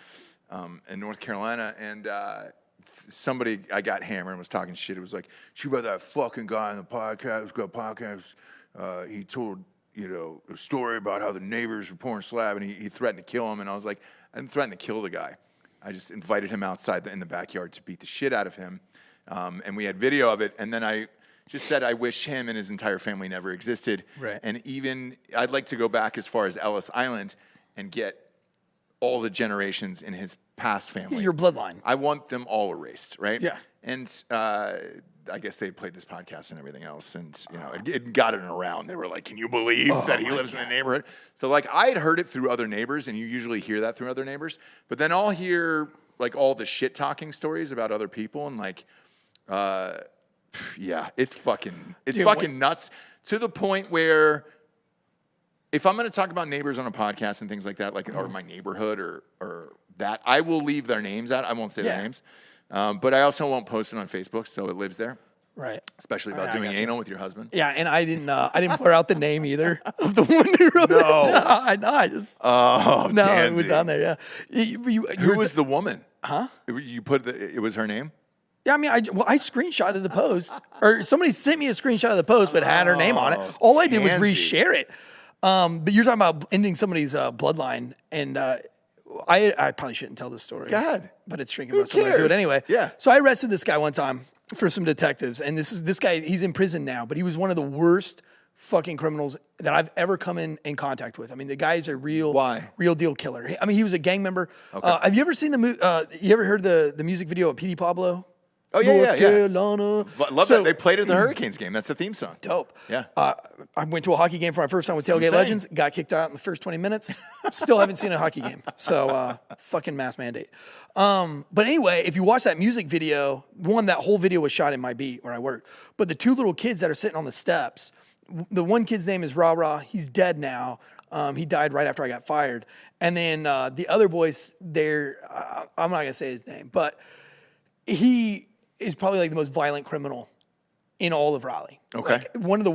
in North Carolina, and I got hammered and was talking shit. It was like, she about that fucking guy on the podcast. He told a story about how the neighbors were pouring slab, and he threatened to kill him. And I was like, I didn't threaten to kill the guy. I just invited him outside in the backyard to beat the shit out of him. And we had video of it. And then I just said I wish him and his entire family never existed. Right. And even I'd like to go back as far as Ellis Island and get all the generations in his past family. Your bloodline. I want them all erased, right? Yeah. And I guess they played this podcast and everything else, and it got it around. They were like, "Can you believe that he lives in the neighborhood?" So like, I had heard it through other neighbors, and you usually hear that through other neighbors. But then I'll hear like all the shit talking stories about other people, and like, yeah, it's fucking nuts. To the point where if I'm going to talk about neighbors on a podcast and things like that, like or my neighborhood or that, I will leave their names out. I won't say their names. But I also won't post it on Facebook, so it lives there. Right. Especially about doing anal with your husband. Yeah, and I didn't blur out the name either of the one who wrote it. No, I just. Oh, no, Tansey. it was on there. Yeah. Who was the woman? Huh? You put it was her name. Yeah, I mean, I screenshotted the post, or somebody sent me a screenshot of the post, but had her name on it. All I did was reshare it. But you're talking about ending somebody's bloodline, and I probably shouldn't tell this story. God, but it's Drinkin, so I'm gonna do it anyway. Yeah. So I arrested this guy one time for some detectives, and this guy, he's in prison now, but he was one of the worst fucking criminals that I've ever come in contact with. I mean, the guy's a real deal killer. I mean, he was a gang member. Okay. Have you ever seen you ever heard the music video of P.D. Pablo? Oh, yeah, North Carolina. Love that. They played it at the Hurricanes game. That's the theme song. Dope. Yeah. I went to a hockey game for my first time with Tailgate Legends. Got kicked out in the first 20 minutes. Still haven't seen a hockey game. So, fucking mass mandate. But anyway, if you watch that music video, that whole video was shot in my beat where I work. But the two little kids that are sitting on the steps, the one kid's name is Ra Ra. He's dead now. He died right after I got fired. And then the other boys, I'm not going to say his name, but he is probably like the most violent criminal in all of Raleigh. Okay. Like one of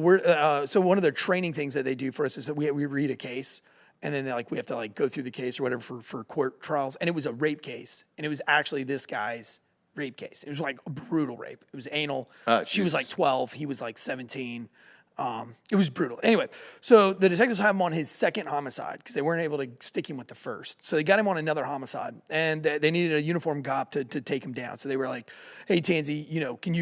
the training things that they do for us is that we read a case, and then we have to go through the case or whatever for court trials. And it was a rape case, and it was actually this guy's rape case. It was like a brutal rape. It was anal. She was like 12. He was like 17. It was brutal. Anyway, so the detectives have him on his second homicide because they weren't able to stick him with the first. So they got him on another homicide, and they needed a uniformed cop to take him down. So they were like, "Hey, Tansey, can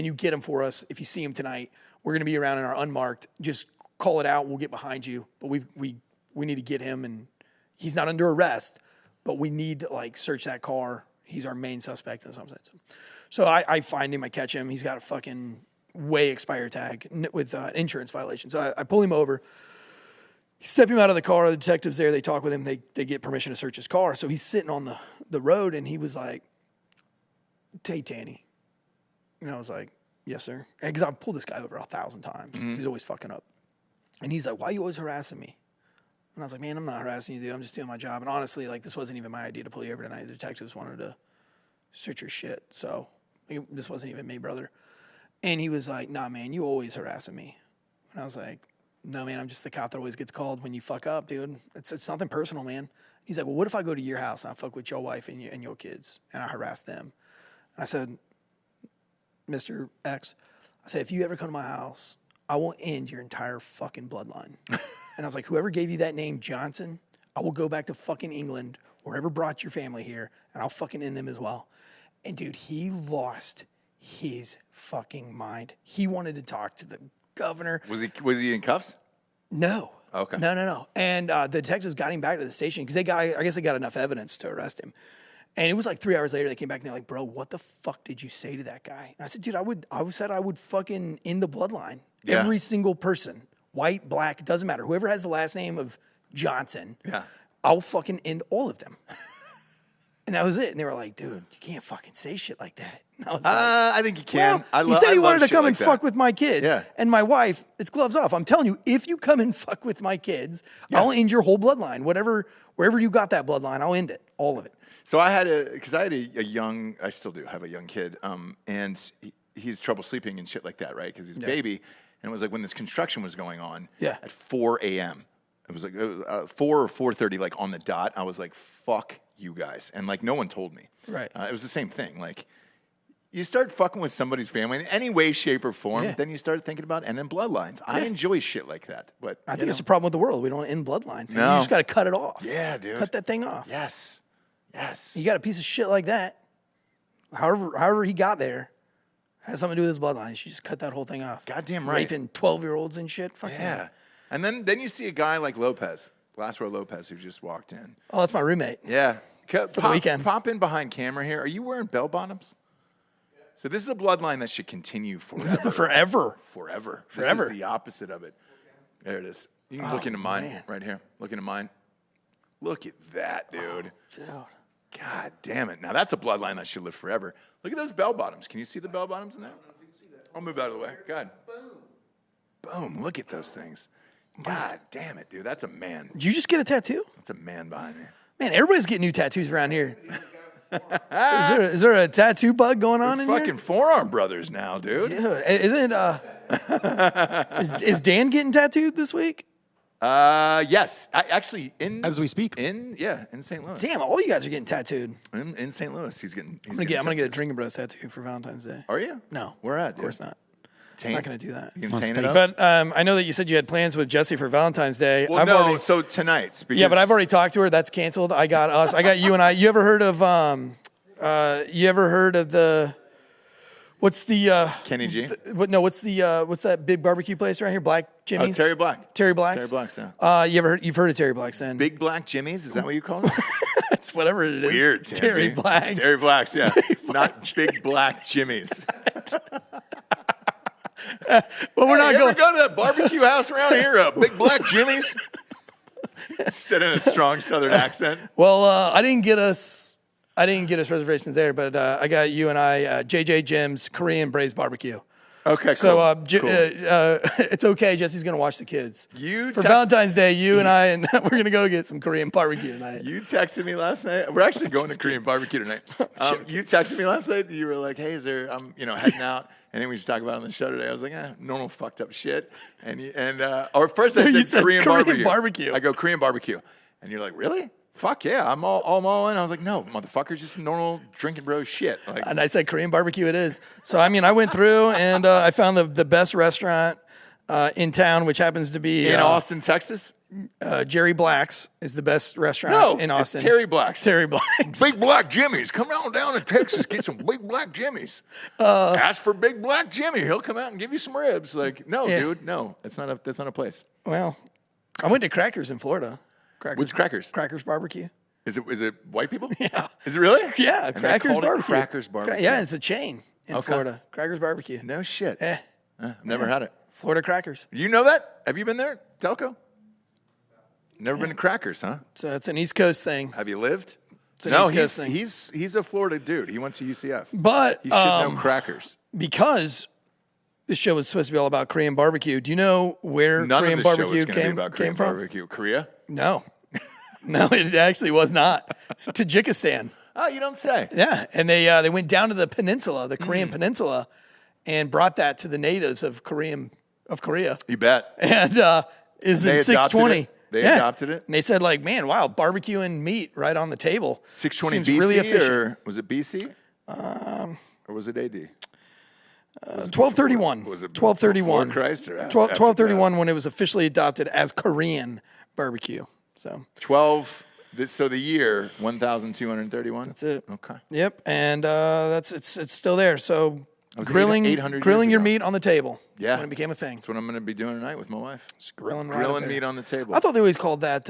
you get him for us? If you see him tonight, we're going to be around in our unmarked. Just call it out. We'll get behind you. But we need to get him, and he's not under arrest, but we need to search that car. He's our main suspect." And so I find him. I catch him. He's got a fucking way expired tag with insurance violation. So I pull him over, step him out of the car. The detectives there, they talk with him. They get permission to search his car. So he's sitting on the road, and he was like, "Hey, Tanny." And I was like, "Yes, sir." Because I've pulled this guy over 1,000 times. Mm-hmm. He's always fucking up. And he's like, "Why are you always harassing me?" And I was like, "Man, I'm not harassing you, dude. I'm just doing my job. And honestly, this wasn't even my idea to pull you over tonight. The detectives wanted to search your shit. So this wasn't even me, brother." And he was like, "Nah, man, you always harassing me." And I was like, "No, man, I'm just the cop that always gets called when you fuck up, dude. It's nothing personal, man." He's like, "Well, what if I go to your house and I fuck with your wife and your kids and I harass them?" And I said, "Mr. X," I said, "if you ever come to my house, I will end your entire fucking bloodline." And I was like, "Whoever gave you that name, Johnson, I will go back to fucking England, wherever brought your family here, and I'll fucking end them as well." And dude, he lost his fucking mind. He wanted to talk to the governor. Was he in cuffs? No. Okay. No. And the detectives got him back to the station because I guess they got enough evidence to arrest him. And it was like 3 hours later, they came back and they're like, "Bro, what the fuck did you say to that guy?" And I said, "Dude, I said I would fucking end the bloodline. Yeah. Every single person, white, black, doesn't matter. Whoever has the last name of Johnson, I'll fucking end all of them." And that was it. And they were like, "Dude, you can't fucking say shit like that." And I was like, I think you can. Well, he said he wanted to come and fuck with my kids and my wife. It's gloves off. I'm telling you, if you come and fuck with my kids, I'll end your whole bloodline. Wherever you got that bloodline, I'll end it. All of it. So I had I still do have a young kid, and he's trouble sleeping and shit like that, right? Because he's a baby. And it was like when this construction was going on at 4 a.m. It was like 4 or 4:30, on the dot. I was like, "Fuck you guys," and no one told me. Right. It was the same thing. You start fucking with somebody's family in any way, shape, or form, then you start thinking about ending bloodlines. Yeah. I enjoy shit like that, but I think it's a problem with the world. We don't end bloodlines. Man. No. You just got to cut it off. Yeah, dude. Cut that thing off. Yes. You got a piece of shit like that. However he got there, has something to do with his bloodline. You should just cut that whole thing off. Goddamn right. Raping 12-year-olds and shit. Fuck yeah. And then you see a guy like Lopez, Last Row Lopez, who just walked in. Oh, that's my roommate. Yeah. For the weekend. Pop in behind camera here. Are you wearing bell bottoms? So this is a bloodline that should continue forever. Forever. This is the opposite of it. There it is. You can look into mine right here. Look into mine. Look at that, dude. Dude. God damn it. Now that's a bloodline that should live forever. Look at those bell bottoms. Can you see the bell bottoms in there? I'll move out of the way. Go ahead. Boom. Look at those things. God damn it, dude. That's a man. Did you just get a tattoo? That's a man behind me. Man, everybody's getting new tattoos around here. Is there a tattoo bug going on in Fucking here? forearm brothers now, dude. Dude, isn't is Dan getting tattooed this week? Yes. Actually, As we speak. in St. Louis. Damn, all you guys are getting tattooed. In St. Louis, he's getting. I'm gonna get a tattoos. Drinkin Bros tattoo for Valentine's Day. Are you? No, Where at? of course dude? not. Taint? I'm not gonna do that. You gonna taint space. it up? But I know that you said you had plans with Jesse for Valentine's Day. Well, I've no. already, So tonight's. yeah, but because- I've already talked to her. That's canceled. I got us. I got you and I. You ever heard of you ever heard of the? What's the Kenny G. what's that big barbecue place around here? Black Jimmy's. Terry Black. Terry Black's. Terry Black's. Yeah. You've heard of Terry Black's then? Big Black Jimmy's. Is that what you call it? It's whatever it is. Weird. Terry Tansey. Black's. Terry Black's. Yeah. Not Big Black Jimmy's. Well, we're not you going. ever go to that barbecue house around here? Big Black Jimmy's. Said in a strong Southern accent. Well, I didn't get us reservations there, but I got you and I JJ Jim's Korean braised barbecue. Okay. So cool. Cool. it's okay. Jesse's gonna watch the kids. You For text- Valentine's Day, you and I, and we're gonna go get some Korean barbecue tonight. You texted me last night. We're actually going to Korean barbecue tonight. You texted me last night. You were like, "Hey, is there? I'm, heading out. And then we should talk about it on the show today." I was like, normal fucked up shit. Or first I You said, said Korean Korean barbecue. barbecue. I go Korean barbecue, and you're like, "Really? Fuck yeah, I'm all in." I was like, "No, motherfucker, just normal drinking bro shit." Like, And I said Korean barbecue it is. So I mean, I went through and I found the best restaurant in town, which happens to be in Austin, Texas. Jerry Black's is the best restaurant in Austin. It's Terry Black's. Terry Black's. Big Black Jimmy's. Come on down to Texas, get some Big Black Jimmy's. Ask for Big Black Jimmy. He'll come out and give you some ribs. Like, no, Yeah. dude, no. That's not a place. Well, I went to Crackers in Florida. Crackers. What's Crackers? Crackers barbecue. Is it white people? Yeah. Is it really? Yeah, And they Crackers called it barbecue. Crackers barbecue. Yeah, it's a chain in Okay. Florida. Crackers barbecue. No shit. Eh, I've never had it. Florida Crackers. You know that? Have you been there, Delco? Never been to Crackers, huh? So it's an East Coast thing. Have you lived? It's an No, East Coast thing. he's a Florida dude. He went to UCF. But He should know Crackers. because this show was supposed to be all about Korean barbecue, do you know where None Korean of the show barbecue is going to be came, about Korean came from? barbecue. Korea? No. No, it actually was not. Tajikistan. Oh, you don't say. Yeah, and they went down to the peninsula, the Korean peninsula, and brought that to the natives of Korea. You bet. And is They in adopted 620. it? They adopted it? And they said, like, man, wow, barbecue and meat right on the table. 620 Seems BC really efficient. or was it BC? Or was it AD? 1231. Was it 1231. before Christ or after 1231 when it was officially adopted as Korean barbecue. So 12. So the year 1231. that's it. Okay. Yep, and it's still there. So was grilling 800 grilling years your ago. meat on the table. Yeah. When it became a thing. That's what I'm going to be doing tonight with my wife. Just grilling right Grilling up there. meat on the table. I thought they always called that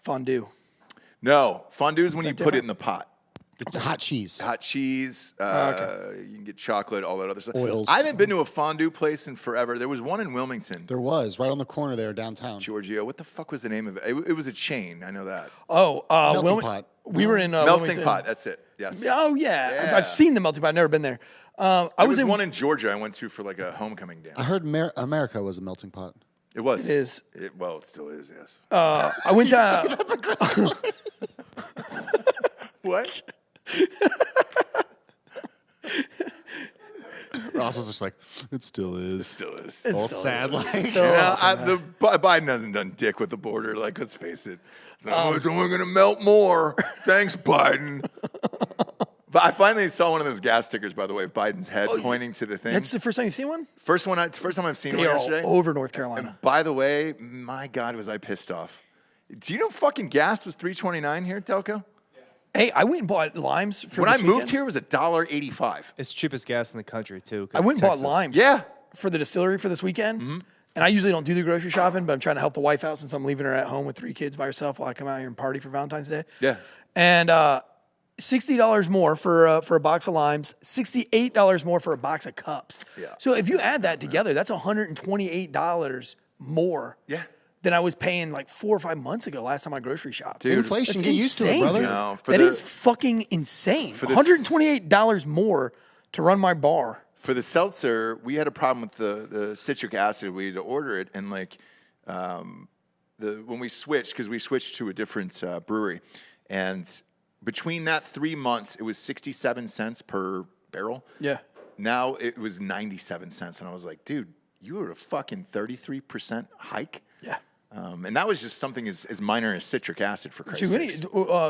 fondue. No, fondue is when you put it different? in the pot. Hot cheese. Hot cheese, you can get chocolate, all that other stuff. Oils. I haven't been to a fondue place in forever. There was one in Wilmington, There was, right on the corner there downtown. Giorgio. What the fuck was the name of it? It was a chain. I know that. Oh, Melting pot. We were in Melting Wilmington. pot. That's it. Yes. Oh yeah. Yeah. I've seen the melting pot. I've never been there. I There was was in one in Georgia I went to for like a homecoming dance. I heard America was a melting pot. It was. It is. Well, it still is. Yes. I went to What? Ross was just like, it still is. Still is. All sad like. Biden hasn't done dick with the border. Like, let's face it. It's only going to melt more. Thanks, Biden. But I finally saw one of those gas stickers, by the way, of Biden's head pointing to the thing. That's the first time you've seen one? First time I've seen They one are yesterday. all over North Carolina. By the way, my God, was I pissed off. Do you know fucking gas was $3.29 here, Delco? Hey, I went and bought limes for When I this moved weekend. here, it was $1.85. It's cheapest gas in the country too. 'cause I went and bought Texas. limes. Yeah. For the distillery for this weekend. Mm-hmm. And I usually don't do the grocery shopping, but I'm trying to help the wife out since I'm leaving her at home with 3 kids by herself while I come out here and party for Valentine's Day. Yeah. And $60 more for a box of limes, $68 more for a box of cups. Yeah. So if you add that together, that's $128 more Yeah. than I was paying like 4 or 5 months ago last time I grocery shopped. Dude, Inflation, That's get used to it, insane, brother. dude. No, That is fucking insane. For this- $128 more to run my bar. For the seltzer, we had a problem with the citric acid. We had to order it, and like when we switched, because we switched to a different brewery, and between that 3 months, it was 67 cents per barrel. Yeah. Now it was 97 cents, and I was like, dude, you were a fucking 33% hike. Yeah. And that was just something as minor as citric acid, for Christ's sake.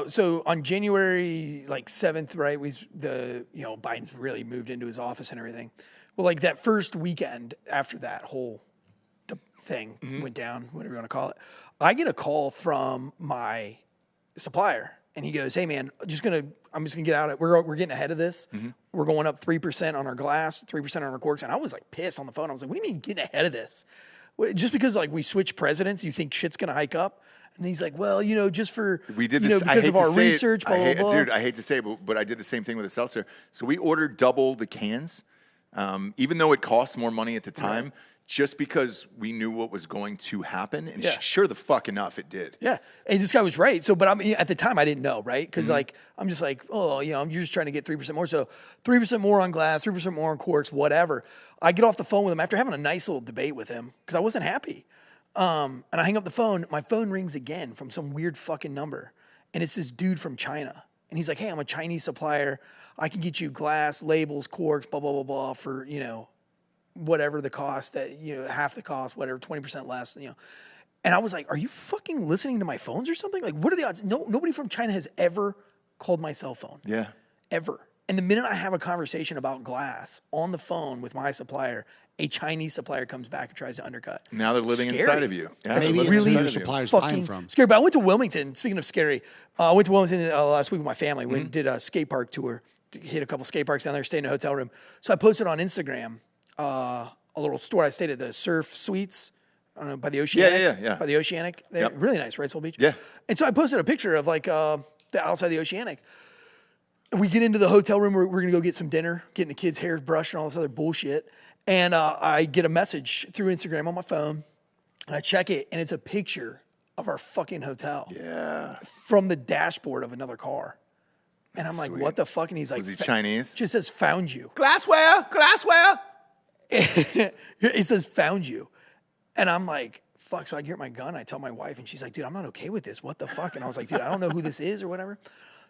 So on January like 7th, right? Bynes really moved into his office and everything. Well, like that first weekend after that whole thing went down, whatever you want to call it, I get a call from my supplier, and he goes, "Hey man, I'm just gonna get out of it. We're getting ahead of this. We're going up 3% on our glass, 3% on our corks." And I was like pissed on the phone. I was like, "What do you mean getting ahead of this? Just because like we switch presidents, you think shit's gonna hike up?" And he's like, "Well, just for we did this because of our research, blah, blah, blah." Dude, I hate to say it, but I did the same thing with the seltzer. So we ordered double the cans, even though it cost more money at the time, just because we knew what was going to happen. And sure the fuck enough, it did. Yeah, and this guy was right. So, but I mean, at the time I didn't know, right? Because like I'm just like, I'm just trying to get 3% more. So 3% more on glass, 3% more on corks, whatever. I get off the phone with him after having a nice little debate with him because I wasn't happy. And I hang up the phone. My phone rings again from some weird fucking number, and it's this dude from China. And he's like, "Hey, I'm a Chinese supplier. I can get you glass, labels, corks, blah blah blah blah for whatever the cost that half the cost, whatever, 20% less, And I was like, "Are you fucking listening to my phones or something? Like, what are the odds?" Nobody from China has ever called my cell phone. Yeah. Ever. And the minute I have a conversation about glass on the phone with my supplier, a Chinese supplier comes back and tries to undercut. Now they're living Scary. inside of you. Yeah, Maybe it's really inside of your supplier's buying fucking from. scary. But I went to Wilmington. Speaking of scary, I went to Wilmington last week with my family. We did a skate park tour. Hit a couple skate parks down there, stayed in a hotel room. So I posted on Instagram a little store. I stayed at the Surf Suites by the Oceanic. Yeah. By the Oceanic. They're really nice, Wrightsville Beach. Yeah. And so I posted a picture of like the outside the Oceanic. We get into the hotel room. We're going to go get some dinner, getting the kids' hair brushed and all this other bullshit. And I get a message through Instagram on my phone, and I check it, and it's a picture of our fucking hotel. Yeah. From the dashboard of another car. And I'm like, sweet. "What the fuck?" And he's like, Was he Chinese? Just says, "Found you." Glassware. It says, "Found you." And I'm like, fuck. So I get my gun. I tell my wife, and she's like, "Dude, I'm not okay with this. What the fuck?" And I was like, "Dude, I don't know who this is or whatever."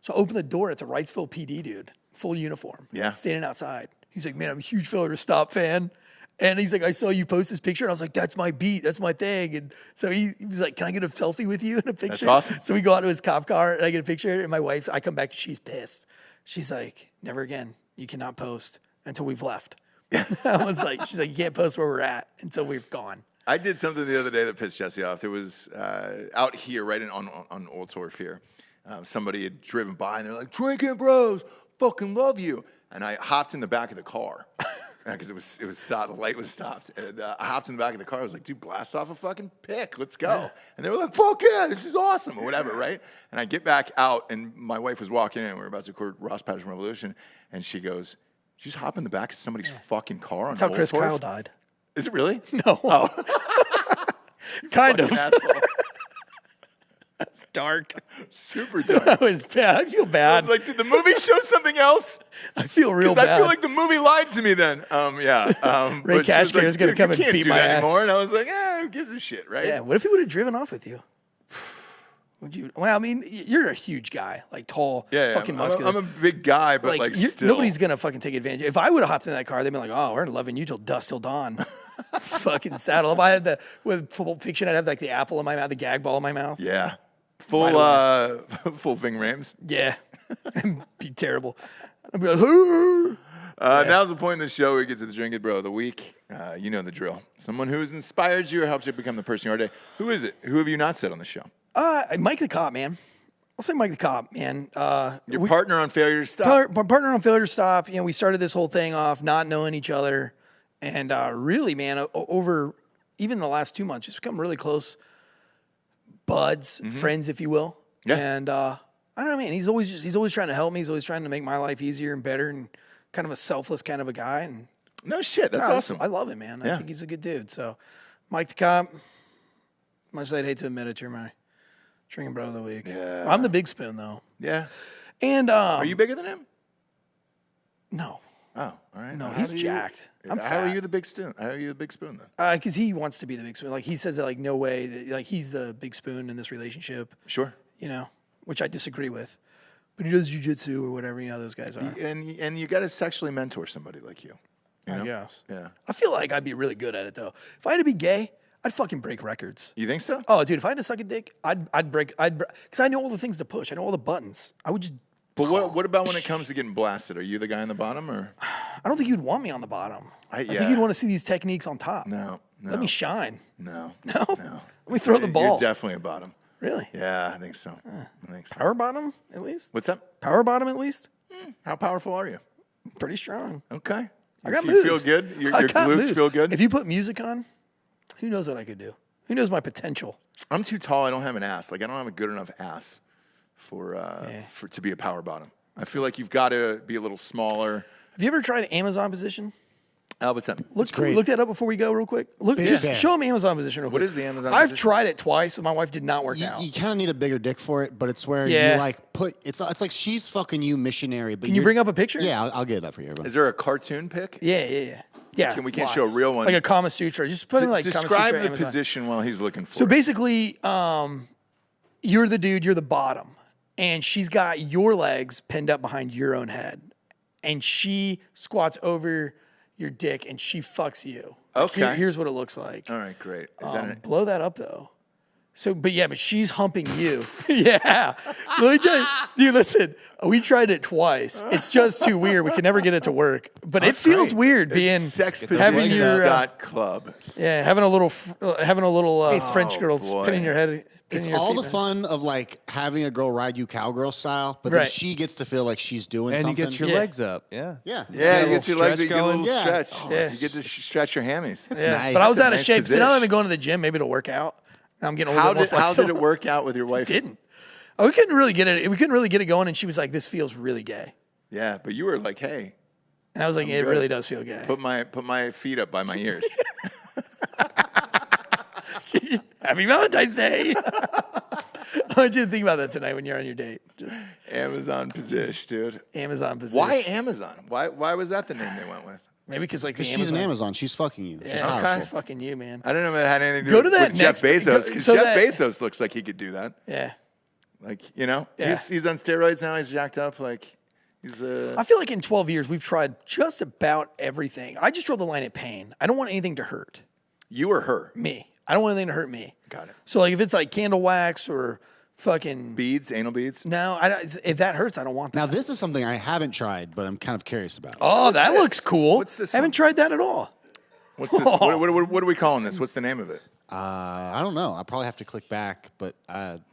So I open the door. It's a Wrightsville PD dude, full uniform. Yeah. Standing outside. He's like, "Man, I'm a huge Failure to Stop fan." And he's like, "I saw you post this picture." And I was like, "That's my beat. That's my thing." And so he was like, "Can I get a selfie with you in a picture?" That's awesome. So we go out to his cop car, and I get a picture. And my wife, I come back, and she's pissed. She's like, "Never again. You cannot post until we've left." I was like, she's like, "You can't post where we're at until we've gone." I did something the other day that pissed Jesse off. There was out here, right on Old Torf here. Somebody had driven by, and they're like, "Drinkin' bros, fucking love you." And I hopped in the back of the car because it was stopped. The light was stopped, and I hopped in the back of the car. I was like, "Dude, blast off a fucking pic. Let's go." Yeah. And they were like, "Fuck yeah, this is awesome," or whatever, right? And I get back out, and my wife was walking in, and we were about to record Ross Patterson Revolution, and she goes, "Did you just hop in the back of somebody's fucking car on That's how Old Chris Torf?" Kyle died. Is it really? No. Oh. Kind of. Fucking asshole. That's dark. Super dark. That was bad. I feel I bad. was like, did the movie show something else? I feel real Because bad. I feel like the movie lied to me then. Yeah. Ray but she was Cashmere is gonna "Dude, come you and can't beat do my that ass." anymore. And I was like, who gives a shit, right? Yeah. What if he would have driven off with you? Would you? Well, I mean, you're a huge guy, like tall, fucking muscular. I'm a big guy, but like still. Nobody's gonna fucking take advantage. If I would have hopped in that car, they'd be like, "Oh, we're loving you till dusk till dawn." Fucking saddle up. I had with Pulp Fiction, I'd have like the apple in my mouth, the gag ball in my mouth. Yeah. Full Ving Rhames. Yeah. Be terrible. I'd be like, Now's the point in the show where we get to the Drinkin' Bro of the week. You know the drill. Someone who's inspired you or helped you become the person you are today. Who is it? Who have you not said on the show? Mike the Cop, man. I'll say Mike the Cop, man. Your partner on Failure to Stop. Partner on Failure to Stop. You know, we started this whole thing off not knowing each other. And really, man, over even the last 2 months, just become really close buds, friends, if you will. Yeah. And I don't know, man. He's always trying to help me. He's always trying to make my life easier and better, and kind of a selfless kind of a guy. And No shit. That's awesome. I love him, man. Yeah. I think he's a good dude. So, Mike the Cop. Much as I'd hate to admit it, you're my Drinkin' Bro of the week. Yeah. I'm the big spoon though. Yeah. And Are you bigger than him? No. Oh, all right. No, Well, he's how do jacked. I'm How are fat. you the big spoon? How are you the big spoon then? Because he wants to be the big spoon. Like he says that like no way, that, like he's the big spoon in this relationship. Sure. You know, which I disagree with. But he does jujitsu or whatever. You know, those guys are. And you got to sexually mentor somebody like you. You know? I guess. Yeah. I feel like I'd be really good at it though. If I had to be gay, I'd fucking break records. You think so? Oh, dude, if I had to suck a dick, I'd break, because I know all the things to push. I know all the buttons. I would just. But what about when it comes to getting blasted? Are you the guy on the bottom or? I don't think you'd want me on the bottom. I yeah. think you'd want to see these techniques on top. No. Let me shine. No. No. No. Let me throw the ball. You're definitely a bottom. Really? Yeah, I think so. I think so. Power bottom, at least? What's up? Power bottom, at least? How powerful are you? Pretty strong. Okay. I got you moves. feel good? Your I got glutes moves. feel good? If you put music on, who knows what I could do? Who knows my potential? I'm too tall. I don't have an ass. Like I don't have a good enough ass for to be a power bottom. I feel like you've got to be a little smaller. Have you ever tried an Amazon position? What's that? Look that up before we go real quick. Just show them Amazon position real quick. What is the Amazon I've position? tried it twice, and my wife did not work out. You kind of need a bigger dick for it, but it's where Yeah. you like put. It's like she's fucking you missionary. But Can you bring up a picture? Yeah, I'll get it up for you. Is there a cartoon pic? Yeah. We can't show a real one. Like a Kama Sutra. Just put in like Kama Describe Sutra the Amazon. position while he's looking for So it. basically, you're the dude, you're the bottom, and she's got your legs pinned up behind your own head, and she squats over your dick and she fucks you. Okay. Here's what it looks like. All right, great. Is that it? Blow that up though. So, but she's humping you. Yeah. Let me tell you, dude, listen, we tried it twice. It's just too weird. We can never get it to work. But it feels weird being having your club. Yeah, having a little French girl pinning your head. It's all the fun of like having a girl ride you cowgirl style, but then she gets to feel like she's doing something. And you get your legs up. Yeah. Yeah. Yeah, you get your legs, you get a little Yeah. stretch. Yeah. You get to stretch your hammies. It's nice. But I was It's a out of nice shape. So now that position. I'm going to the gym, maybe it'll work out. Now I'm getting a little How bit more did flexible. it work out with your wife? It didn't. Oh, we couldn't really get it. We couldn't really get it going, and she was like, "This feels really gay," Yeah, but you were like, "Hey, and I was like, "It good. really does feel gay." put my feet up by my ears." Happy Valentine's Day. I want you to think about that tonight when you're on your date. Just Amazon position, dude. Amazon position. Why Amazon? Why was that the name they went with? Maybe because like the She's an Amazon. She's fucking you. She's Yeah, powerful. she's fucking you, man. I don't know if it had anything to Go do to that with Jeff next- Bezos, because so Jeff that- Bezos looks like he could do that. Yeah. Like, Yeah. he's on steroids now. He's jacked up. Like, he's I feel like in 12 years we've tried just about everything. I just draw the line at pain. I don't want anything to hurt you or her. me. I don't want anything to hurt me. Got it. So like if it's like candle wax or fucking Beads, anal beads. no, if that hurts, I don't want that. Now this is something I haven't tried, but I'm kind of curious about. Oh, that this? looks cool. What's this I haven't one? tried that at all. What's this? What are we calling this? What's the name of it? I don't know. I probably have to click back, but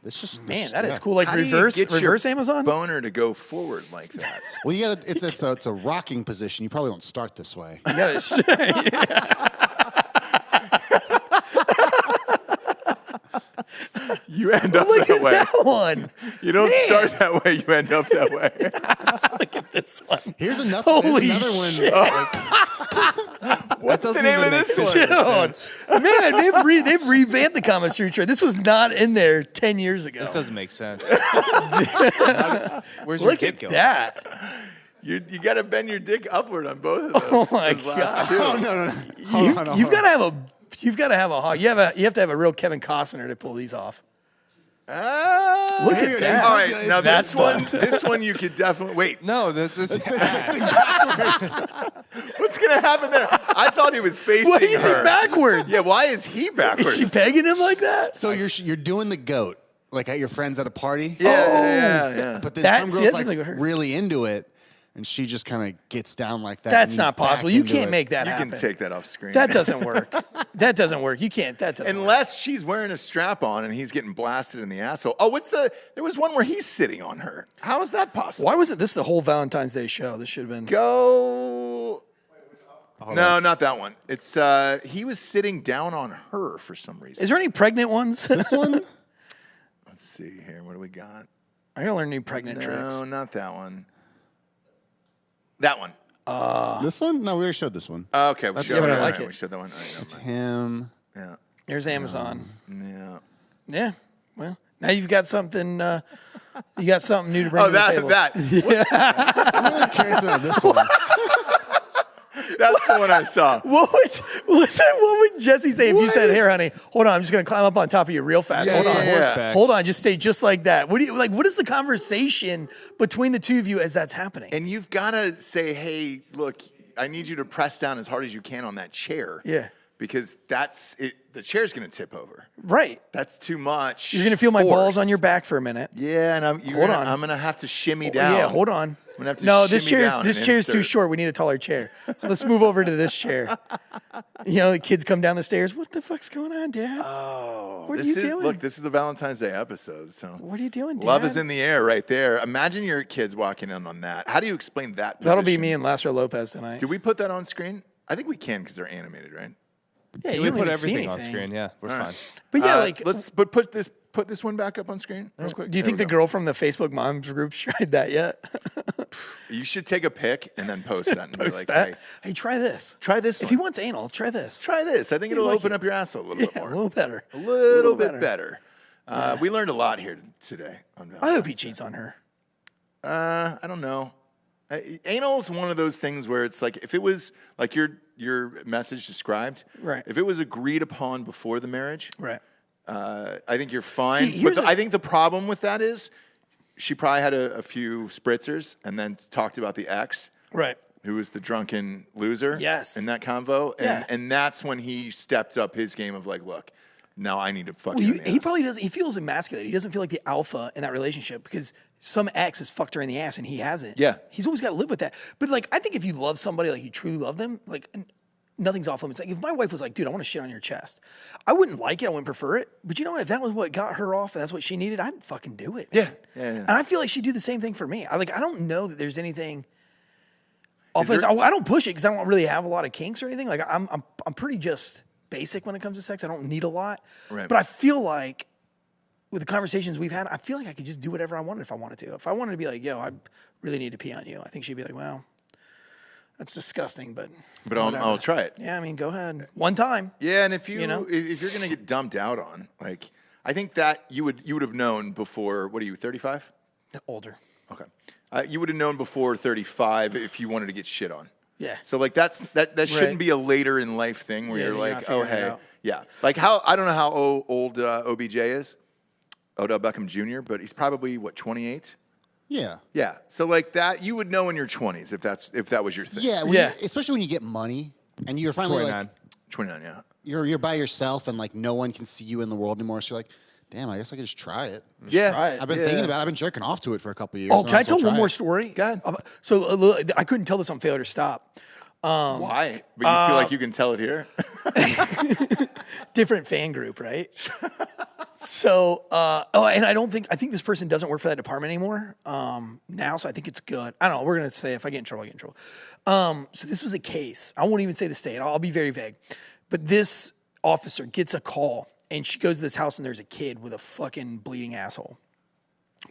it's just Man, that is cool. Like How do you reverse get your Amazon. boner to go forward like that. Well, you got to. It's a rocking position. You probably don't start this way. You gotta- You end up Look that at way. that one. You don't start that way. You end up that way. Look at this one. Here's another. Holy another shit. What's the doesn't name of even make this sense. one? Dude, man, they've revamped the Kama Sutra. This was not in there 10 years ago. This doesn't make sense. Where's your Look dick at going? that. You got to bend your dick upward on both of those. Oh my those last God. two. Oh no. Hold on, You've got to have a hog. You have to have a real Kevin Costner to pull these off. Look at that. All right, now That's this one you could definitely wait. No, this is What's gonna happen there? I thought he was facing Why is her. he backwards? Yeah, why is he backwards? Is she pegging him like that? So you're doing the goat like at your friends at a party. yeah. But then That's- some that's girls something like with her. really into it, and she just kind of gets down like that. That's and you not possible. back You into can't it. make that You happen. can take that off screen. That doesn't work. That doesn't work. You can't. That doesn't work. Unless she's wearing a strap on and he's getting blasted in the asshole. Oh, there was one where he's sitting on her. How is that possible? Why wasn't this the whole Valentine's Day show? This should have been. Go. No, not that one. It's he was sitting down on her for some reason. Is there any pregnant ones? This one. Let's see here. What do we got? I gotta learn new pregnant tricks. No, not that one. That one. This one? No, we already showed this one. Okay, we showed but I that. like All right, it. We showed that one. All right, never mind. Him. Yeah, There's Amazon. yeah. Yeah. Well, now you've got something. You got something new to bring Oh, to the table. that. I'm really curious about this one. That's the one I saw. What would Jesse say if you said, "Here, honey, hold on, I'm just gonna climb up on top of you real fast. Yeah, hold on, yeah. Horseback. hold on, just stay just like that." What do you like? What is the conversation between the two of you as that's happening? And you've got to say, hey, look, I need you to press down as hard as you can on that chair. Yeah. Because that's it. The chair's going to tip over. Right. That's too much. You're gonna feel my balls force. on your back for a minute. Yeah, and I'm going to have to shimmy down. Yeah, hold on. I'm gonna have to No, this shimmy chair's down this and chair's too insert. short. We need a taller chair. Let's move over to this chair. You know, the kids come down the stairs. What the fuck's going on, Dad? Oh, What are this you is doing? look. This is the Valentine's Day episode. So What are you doing, Dad? love is in the air right there. Imagine your kids walking in on that. How do you explain that? That'll be position? me and Lázaro Lopez tonight. Do we put that on screen? I think we can because they're animated, right? Yeah, you We don't put even see everything on anything. screen. Yeah, we're fine. But yeah, like, put this one back up on screen real quick. do you There think we the go. girl from the Facebook moms group tried that yet? You should take a pic and then post that and be Post like, that. hey, Hey, try this. try this. If he one. wants anal, try this. Try this. I think it'll like open it. up your asshole a little bit Yeah, more. a little better. A little bit better. better. We learned a lot here today. On I hope he cheats on her. I don't know. Anal is one of those things where it's like if it was like your message described, Right. If it was agreed upon before the marriage, Right. I think you're fine. See, here's But I think the problem with that is she probably had a few spritzers and then talked about the ex, Right. who was the drunken loser. Yes. In that convo, Yeah. and that's when he stepped up his game of like, look, now I need to fuck Well, you. in the he ass. probably does. He feels emasculated. He doesn't feel like the alpha in that relationship because some ex has fucked her in the ass and he hasn't. Yeah. He's always got to live with that. But like, I think if you love somebody, like you truly love them, like nothing's off limits. Like if my wife was like, dude, I want to shit on your chest, I wouldn't like it. I wouldn't prefer it. But you know what? If that was what got her off and that's what she needed, I'd fucking do it. Yeah. man. Yeah, yeah. And I feel like she'd do the same thing for me. I don't know that there's anything. Is there- I don't push it because I don't really have a lot of kinks or anything. Like I'm pretty just basic when it comes to sex. I don't need a lot. Right. But I feel like with the conversations we've had, I feel like I could just do whatever I wanted if I wanted to. If I wanted to be like, yo, I really need to pee on you, I think she'd be like, well, that's disgusting, but I'll try it. yeah, I mean, go ahead. One time. Yeah, and if you know? if you're gonna get dumped out on, like, I think that you would have known before. What are you, 35? Older. Okay, you would have known before 35 if you wanted to get shit on. Yeah. So like that shouldn't be a later in life thing where Yeah, you're you're like, not oh figuring it hey, out. yeah. Like how I don't know how old OBJ is, Odell Beckham Jr., but he's probably what 28. Yeah. Yeah. So like that, you would know in your 20s if that was your thing. Yeah. Yeah. Especially when you get money and you're finally 29. like 29. Yeah. you're by yourself and like no one can see you in the world anymore. So you're like, damn, I guess I could just try it. Yeah. try it. I've been thinking about it. I've been jerking off to it for a couple of years. Oh, and can I I'll still tell one try more it. story? Go ahead. So I couldn't tell this on Failure to Stop. Why? But you feel like you can tell it here. Different fan group, right? So, and I think this person doesn't work for that department anymore now, so I think it's good. I don't know. We're going to say if I get in trouble, I get in trouble. So this was a case. I won't even say the state. I'll be very vague. But this officer gets a call, and she goes to this house, and there's a kid with a fucking bleeding asshole.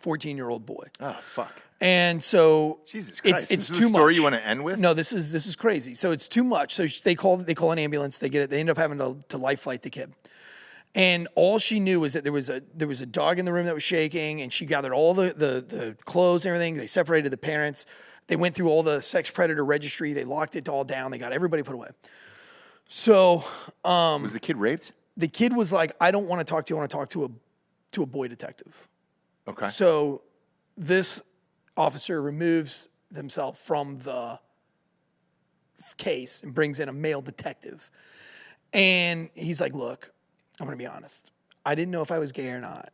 14-year-old boy. Oh fuck. And so Jesus Christ. it's This is too the story much. you want to end with? No, this is crazy. So it's too much. So they call an ambulance. They get it. They end up having to life flight the kid. And all she knew was that there was a dog in the room that was shaking, and she gathered all the clothes and everything. They separated the parents. They went through all the sex predator registry. They locked it all down. They got everybody put away. So Was the kid raped? the kid was like, "I don't want to talk to you. I want to talk to a boy detective." Okay. So this officer removes himself from the case and brings in a male detective. And he's like, look, I'm going to be honest. I didn't know if I was gay or not.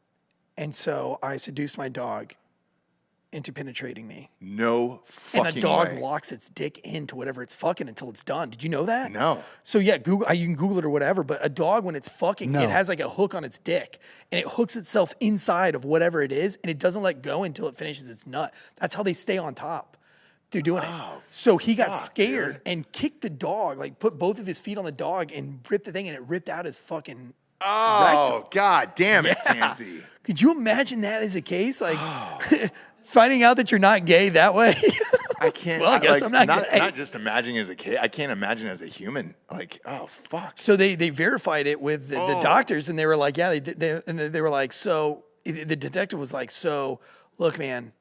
And so I seduced my dog into penetrating me. No fucking And the dog way. locks its dick into whatever it's fucking until it's done. Did you know that? No. So yeah, Google. You can Google it or whatever. But a dog, when it's fucking, No. it has like a hook on its dick, and it hooks itself inside of whatever it is, and it doesn't let go until it finishes its nut. That's how they stay on top. They're doing it. So he got scared dude. and kicked the dog, like put both of his feet on the dog and ripped the thing, and it ripped out his fucking. Oh rectum. god damn it, Yeah. Tansey. Could you imagine that as a case? Like finding out that you're not gay that way. I can't. Well, I guess I'm not gay. Not just imagining as a kid. I can't imagine as a human. Like, oh fuck. So they verified it with the doctors, and they were like, yeah, they were like, so the detective was like, so look, man,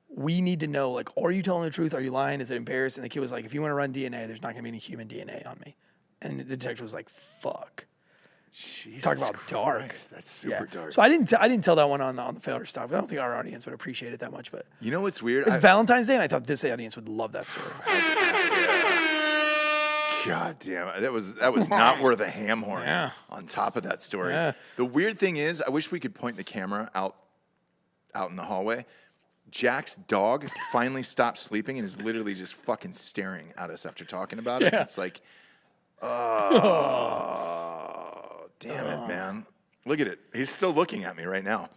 we need to know, like, are you telling the truth? Are you lying? Is it embarrassing? The kid was like, if you want to run DNA, there's not going to be any human DNA on me. And the detective was like, fuck. Jesus Talk about dark. Christ, that's super dark. So I didn't tell that one on the failure stuff. I don't think our audience would appreciate it that much. But You know what's weird? it's Valentine's Day, and I thought this audience would love that story. God damn it. That was not worth a ham horn Yeah. on top of that story. Yeah. The weird thing is, I wish we could point the camera out in the hallway. Jack's dog finally stopped sleeping and is literally just fucking staring at us after talking about it. Yeah. It's like, oh, damn it, man. Look at it. He's still looking at me right now.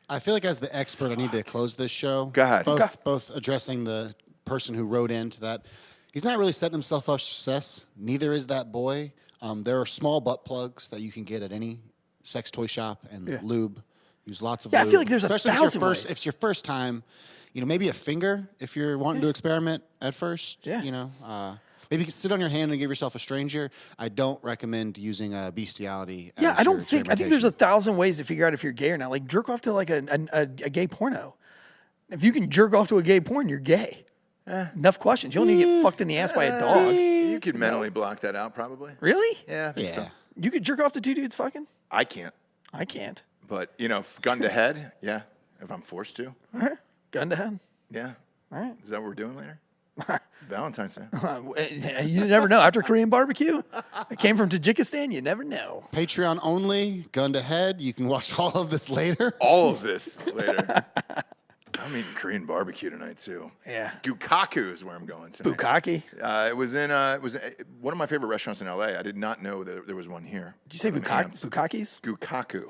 I feel like as the expert, I need to close this show. Go ahead. Both addressing the person who wrote into that. He's not really setting himself up for success. Neither is that boy. There are small butt plugs that you can get at any sex toy shop and lube. Use lots of lube. I feel like there's especially a if it's thousand your ways. if it's your first time, maybe a finger if you're wanting to experiment at first. Yeah. Maybe you can sit on your hand and give yourself a stranger. I don't recommend using bestiality. Yeah, as I your don't think. I think there's experimentation. 1,000 ways to figure out if you're gay or not. Like jerk off to like a gay porno. If you can jerk off to a gay porn, you're gay. Enough questions. You don't need to get fucked in the ass by a dog. You could mentally block that out, probably. Really? Yeah, I think so. You could jerk off to 2 dudes fucking? I can't. I can't. But, gun to head, yeah, if I'm forced to. All right. Gun to head. Yeah. All right. Is that what we're doing later? Valentine's Day. You never know. After Korean barbecue, it came from Tajikistan. You never know. Patreon only, gun to head. You can watch all of this later. All of this later. I'm eating Korean barbecue tonight, too. Yeah. Gukaku is where I'm going tonight. Bukkake. It was one of my favorite restaurants in LA. I did not know that there was one here. Did you say Bukkake? Bukkakes? Gukaku.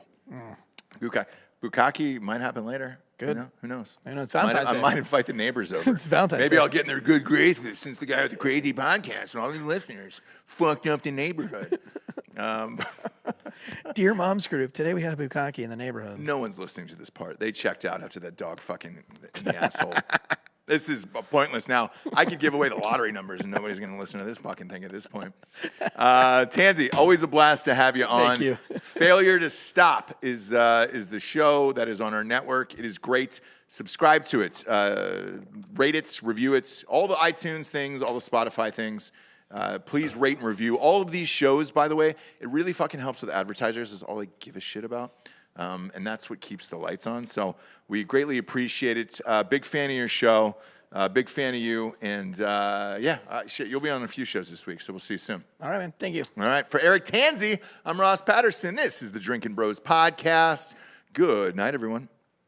Bukkake might happen later. Good. Who knows? I know, it's Valentine's I Day. might invite the neighbors over. It's Valentine's Maybe Day. I'll get in their good graces since the guy with the crazy podcast and all these listeners fucked up the neighborhood. Dear Mom's Group, today we had a bukkake in the neighborhood. No one's listening to this part. They checked out after that dog fucking in the asshole. This is pointless now. I could give away the lottery numbers and nobody's going to listen to this fucking thing at this point. Tansey, always a blast to have you on. Thank you. Failure to Stop is the show that is on our network. It is great. Subscribe to it. Rate it, review it. All the iTunes things, all the Spotify things. Please rate and review. All of these shows, by the way, it really fucking helps with advertisers. Is all they give a shit about. And that's what keeps the lights on. So we greatly appreciate it. Big fan of your show. Big fan of you. And shit, you'll be on a few shows this week. So we'll see you soon. All right, man. Thank you. All right. For Eric Tansey, I'm Ross Patterson. This is the Drinkin' Bros podcast. Good night, everyone.